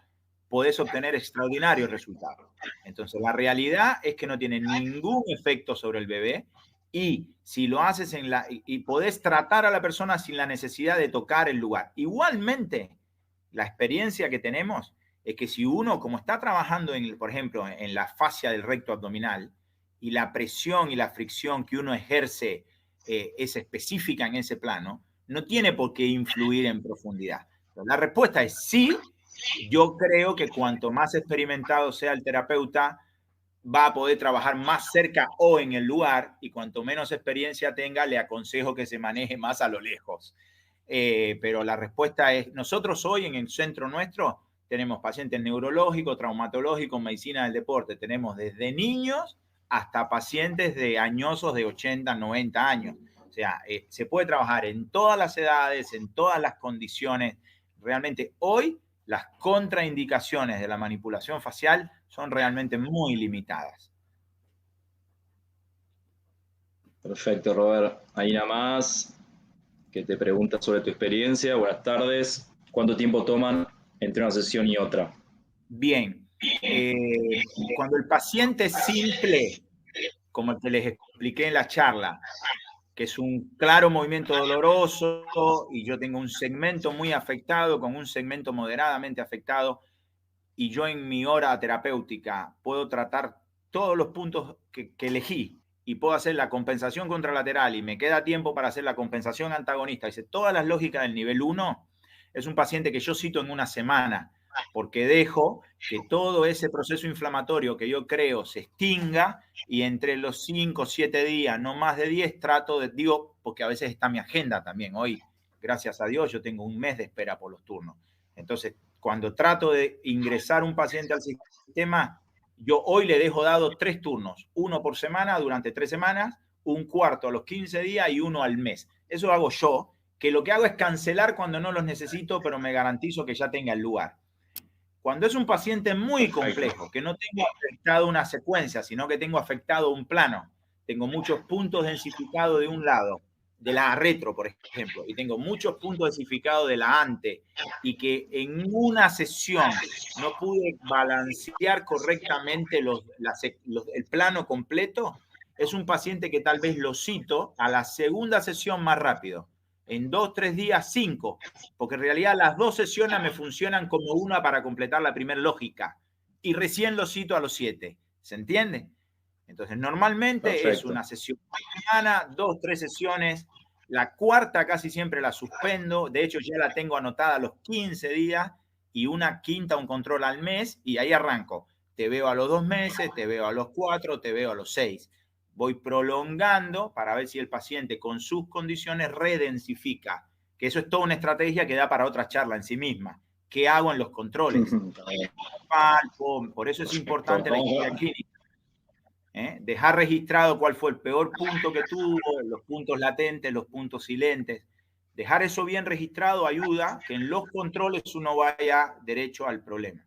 podés obtener extraordinarios resultados. Entonces, la realidad es que no tiene ningún efecto sobre el bebé Y si lo haces y podés tratar a la persona sin la necesidad de tocar el lugar. Igualmente, la experiencia que tenemos es que si uno, como está trabajando, por ejemplo, en la fascia del recto abdominal, y la presión y la fricción que uno ejerce es específica en ese plano, no tiene por qué influir en profundidad. Pero la respuesta es sí. Yo creo que cuanto más experimentado sea el terapeuta, va a poder trabajar más cerca o en el lugar, y cuanto menos experiencia tenga, le aconsejo que se maneje más a lo lejos. Pero la respuesta es, nosotros hoy en el centro nuestro tenemos pacientes neurológicos, traumatológicos, medicina del deporte, tenemos desde niños hasta pacientes de añosos de 80, 90 años. O sea, se puede trabajar en todas las edades, en todas las condiciones. Realmente hoy las contraindicaciones de la manipulación facial son realmente muy limitadas. Perfecto, Robert. Ahí nada más que te pregunta sobre tu experiencia. Buenas tardes. ¿Cuánto tiempo toman entre una sesión y otra? Bien. Cuando el paciente es simple, como el que les expliqué en la charla, que es un claro movimiento doloroso y yo tengo un segmento muy afectado con un segmento moderadamente afectado, y yo en mi hora terapéutica puedo tratar todos los puntos que elegí y puedo hacer la compensación contralateral y me queda tiempo para hacer la compensación antagonista, dice todas las lógicas del nivel 1, es un paciente que yo cito en una semana, porque dejo que todo ese proceso inflamatorio que yo creo se extinga, y entre los 5 o 7 días, no más de 10, trato de, digo, porque a veces está mi agenda también. Hoy, gracias a Dios, yo tengo un mes de espera por los turnos. Entonces, cuando trato de ingresar un paciente al sistema, yo hoy le dejo dado 3 turnos, uno por semana durante 3 semanas, un cuarto a los 15 días y uno al mes. Eso hago yo, que lo que hago es cancelar cuando no los necesito, pero me garantizo que ya tenga el lugar. Cuando es un paciente muy complejo, que no tengo afectado una secuencia, sino que tengo afectado un plano, tengo muchos puntos densificados de un lado, de la retro, por ejemplo, y tengo muchos puntos densificados de la ante, y que en una sesión no pude balancear correctamente el plano completo, es un paciente que tal vez lo cito a la segunda sesión más rápido. En 2, 3 días, 5, porque en realidad las 2 sesiones me funcionan como una para completar la primera lógica, y recién lo cito a los 7. ¿Se entiende? Entonces, normalmente perfecto, es una sesión por semana, 2, 3 sesiones. La cuarta casi siempre la suspendo. De hecho, ya la tengo anotada a los 15 días, y una quinta, un control al mes, y ahí arranco. Te veo a los 2 meses, te veo a los 4, te veo a los 6. Voy prolongando para ver si el paciente con sus condiciones redensifica, que eso es toda una estrategia que da para otra charla en sí misma. ¿Qué hago en los controles? Por eso es importante la historia clínica. Dejar registrado cuál fue el peor punto que tuvo, los puntos latentes, los puntos silentes. Dejar eso bien registrado ayuda que en los controles uno vaya derecho al problema.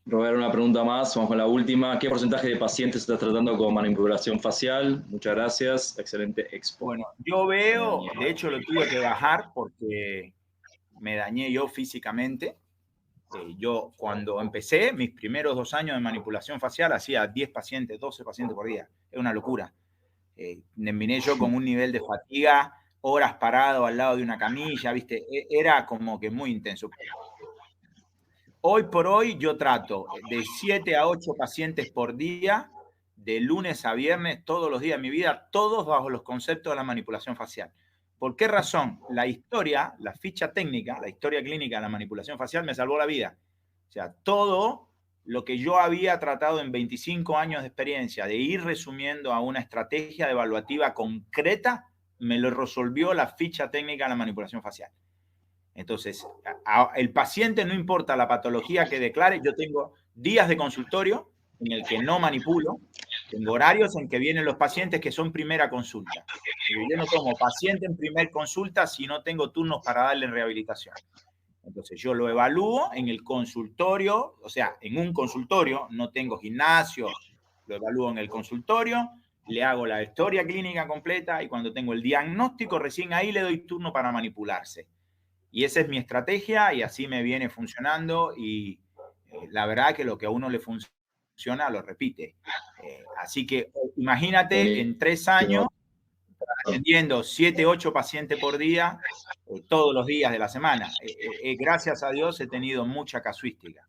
Robert, una pregunta más, vamos con la última. ¿Qué porcentaje de pacientes está tratando con manipulación facial? Muchas gracias, excelente expo. Bueno, yo veo, de hecho lo tuve que bajar porque me dañé yo físicamente. Yo cuando empecé, mis primeros 2 años de manipulación facial, hacía 10 pacientes, 12 pacientes por día. Es una locura. Terminé yo con un nivel de fatiga, horas parado al lado de una camilla, ¿viste? Era como que muy intenso. Hoy por hoy yo trato de 7 a 8 pacientes por día, de lunes a viernes, todos los días de mi vida, todos bajo los conceptos de la manipulación facial. ¿Por qué razón? La historia, la ficha técnica, la historia clínica de la manipulación facial me salvó la vida. O sea, todo lo que yo había tratado en 25 años de experiencia de ir resumiendo a una estrategia evaluativa concreta, me lo resolvió la ficha técnica de la manipulación facial. Entonces, el paciente, no importa la patología que declare, yo tengo días de consultorio en el que no manipulo, tengo horarios en que vienen los pacientes que son primera consulta. Yo no tomo paciente en primer consulta si no tengo turnos para darle en rehabilitación. Entonces, yo lo evalúo en el consultorio, o sea, en un consultorio, no tengo gimnasio, lo evalúo en el consultorio, le hago la historia clínica completa, y cuando tengo el diagnóstico, recién ahí le doy turno para manipularse. Y esa es mi estrategia, y así me viene funcionando, y la verdad que lo que a uno le funciona funciona, lo repite. Así que imagínate en 3 años atendiendo 7, 8 pacientes por día, todos los días de la semana. Gracias a Dios he tenido mucha casuística.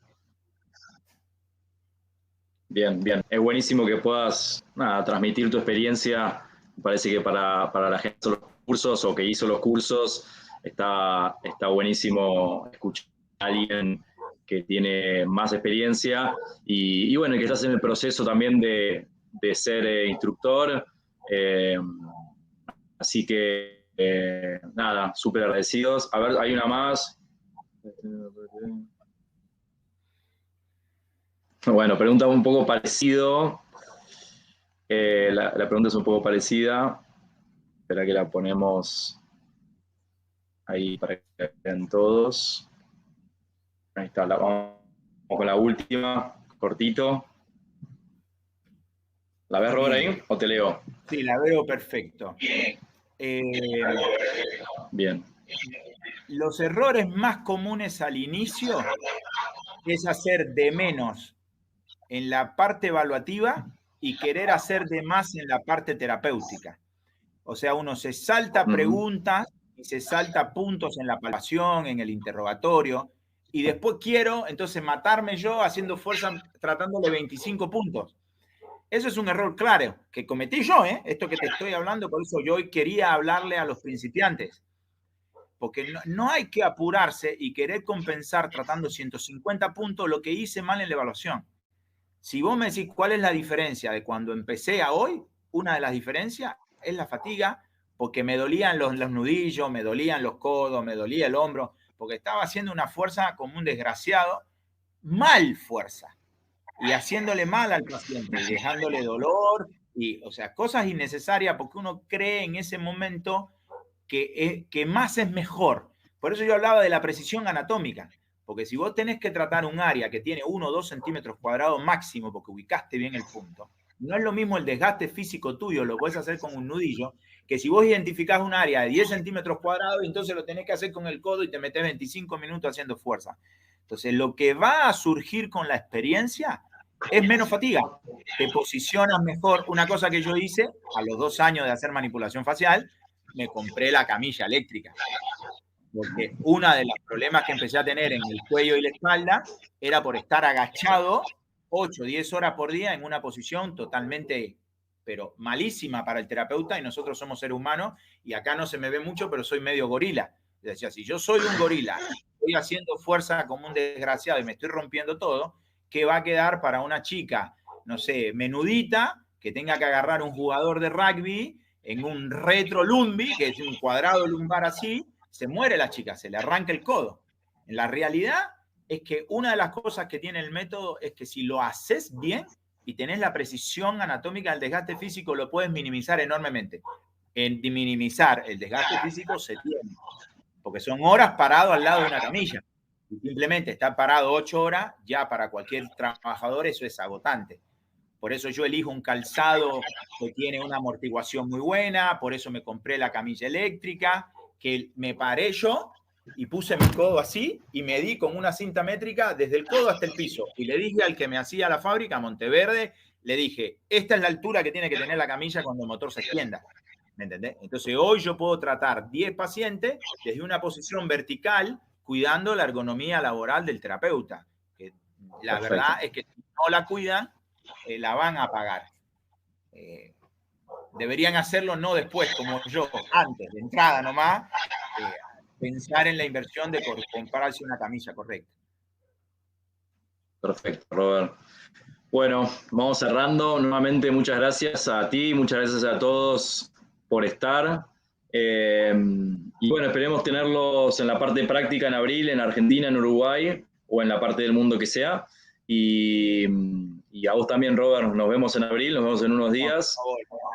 Bien, bien. Es buenísimo que puedas transmitir tu experiencia. Me parece que para la gente que hizo los cursos o que hizo los cursos está buenísimo escuchar a alguien que tiene más experiencia y bueno, que estás en el proceso también de ser instructor. Así que, nada, súper agradecidos. A ver, hay una más. Bueno, pregunta un poco parecido. La pregunta es un poco parecida. Espera que la ponemos ahí para que vean todos. Ahí está, vamos con la última, cortito. ¿La ves, Robert, ahí o te leo? Sí, la veo perfecto. Bien. Los errores más comunes al inicio es hacer de menos en la parte evaluativa y querer hacer de más en la parte terapéutica. O sea, uno se salta preguntas y se salta puntos en la evaluación, en el interrogatorio, y después quiero entonces matarme yo haciendo fuerza, tratándole 25 puntos. Eso es un error claro que cometí yo, esto que te estoy hablando, por eso yo hoy quería hablarle a los principiantes. Porque no hay que apurarse y querer compensar tratando 150 puntos lo que hice mal en la evaluación. Si vos me decís cuál es la diferencia de cuando empecé a hoy, una de las diferencias es la fatiga, porque me dolían los nudillos, me dolían los codos, me dolía el hombro, porque estaba haciendo una fuerza como un desgraciado, mal fuerza, y haciéndole mal al paciente, y dejándole dolor, y, o sea, cosas innecesarias, porque uno cree en ese momento que más es mejor. Por eso yo hablaba de la precisión anatómica, porque si vos tenés que tratar un área que tiene 1 o 2 centímetros cuadrados máximo, porque ubicaste bien el punto, no es lo mismo el desgaste físico tuyo, lo puedes hacer con un nudillo, que si vos identificás un área de 10 centímetros cuadrados, entonces lo tenés que hacer con el codo y te metés 25 minutos haciendo fuerza. Entonces, lo que va a surgir con la experiencia es menos fatiga. Te posicionas mejor. Una cosa que yo hice a los 2 años de hacer manipulación facial, me compré la camilla eléctrica. Porque uno de los problemas que empecé a tener en el cuello y la espalda era por estar agachado 8 o 10 horas por día en una posición totalmente, pero malísima para el terapeuta, y nosotros somos seres humanos, y acá no se me ve mucho, pero soy medio gorila. Decía, si yo soy un gorila, estoy haciendo fuerza como un desgraciado y me estoy rompiendo todo, ¿qué va a quedar para una chica, no sé, menudita, que tenga que agarrar un jugador de rugby en un retro lumbi, que es un cuadrado lumbar así? Se muere la chica, se le arranca el codo. En la realidad es que una de las cosas que tiene el método es que si lo haces bien y tenés la precisión anatómica del desgaste físico, lo puedes minimizar enormemente. En minimizar el desgaste físico se tiene, porque son horas parado al lado de una camilla. Y simplemente estar parado 8 horas, ya para cualquier trabajador eso es agotante. Por eso yo elijo un calzado que tiene una amortiguación muy buena, por eso me compré la camilla eléctrica, que me paré yo y puse mi codo así y medí con una cinta métrica desde el codo hasta el piso. Y le dije al que me hacía la fábrica, Monteverde, le dije, esta es la altura que tiene que tener la camilla cuando el motor se extienda. ¿Me entendés? Entonces hoy yo puedo tratar 10 pacientes desde una posición vertical, cuidando la ergonomía laboral del terapeuta. Que la Perfecto. verdad es que si no la cuidan, la van a pagar. Deberían hacerlo no después, como yo, antes, de entrada nomás, pensar en la inversión de comprarse una camisa correcta. Perfecto, Robert. Bueno, vamos cerrando. Nuevamente, muchas gracias a ti, muchas gracias a todos por estar. Y bueno, esperemos tenerlos en la parte práctica en abril, en Argentina, en Uruguay, o en la parte del mundo que sea. Y a vos también, Robert, nos vemos en abril, nos vemos en unos días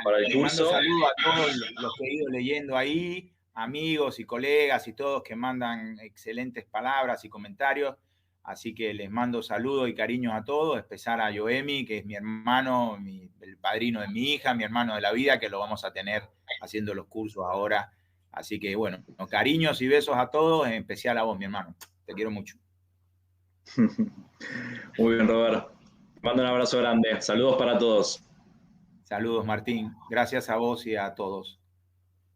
para el curso. Les mando saludos a todos los que he ido leyendo ahí, amigos y colegas y todos que mandan excelentes palabras y comentarios. Así que les mando saludos y cariños a todos, especial a Joemi, que es mi hermano, el padrino de mi hija, mi hermano de la vida, que lo vamos a tener haciendo los cursos ahora. Así que bueno, cariños y besos a todos, en especial a vos, mi hermano. Te quiero mucho. Muy bien, Robert. Mando un abrazo grande. Saludos para todos. Saludos, Martín. Gracias a vos y a todos.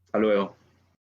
Hasta luego.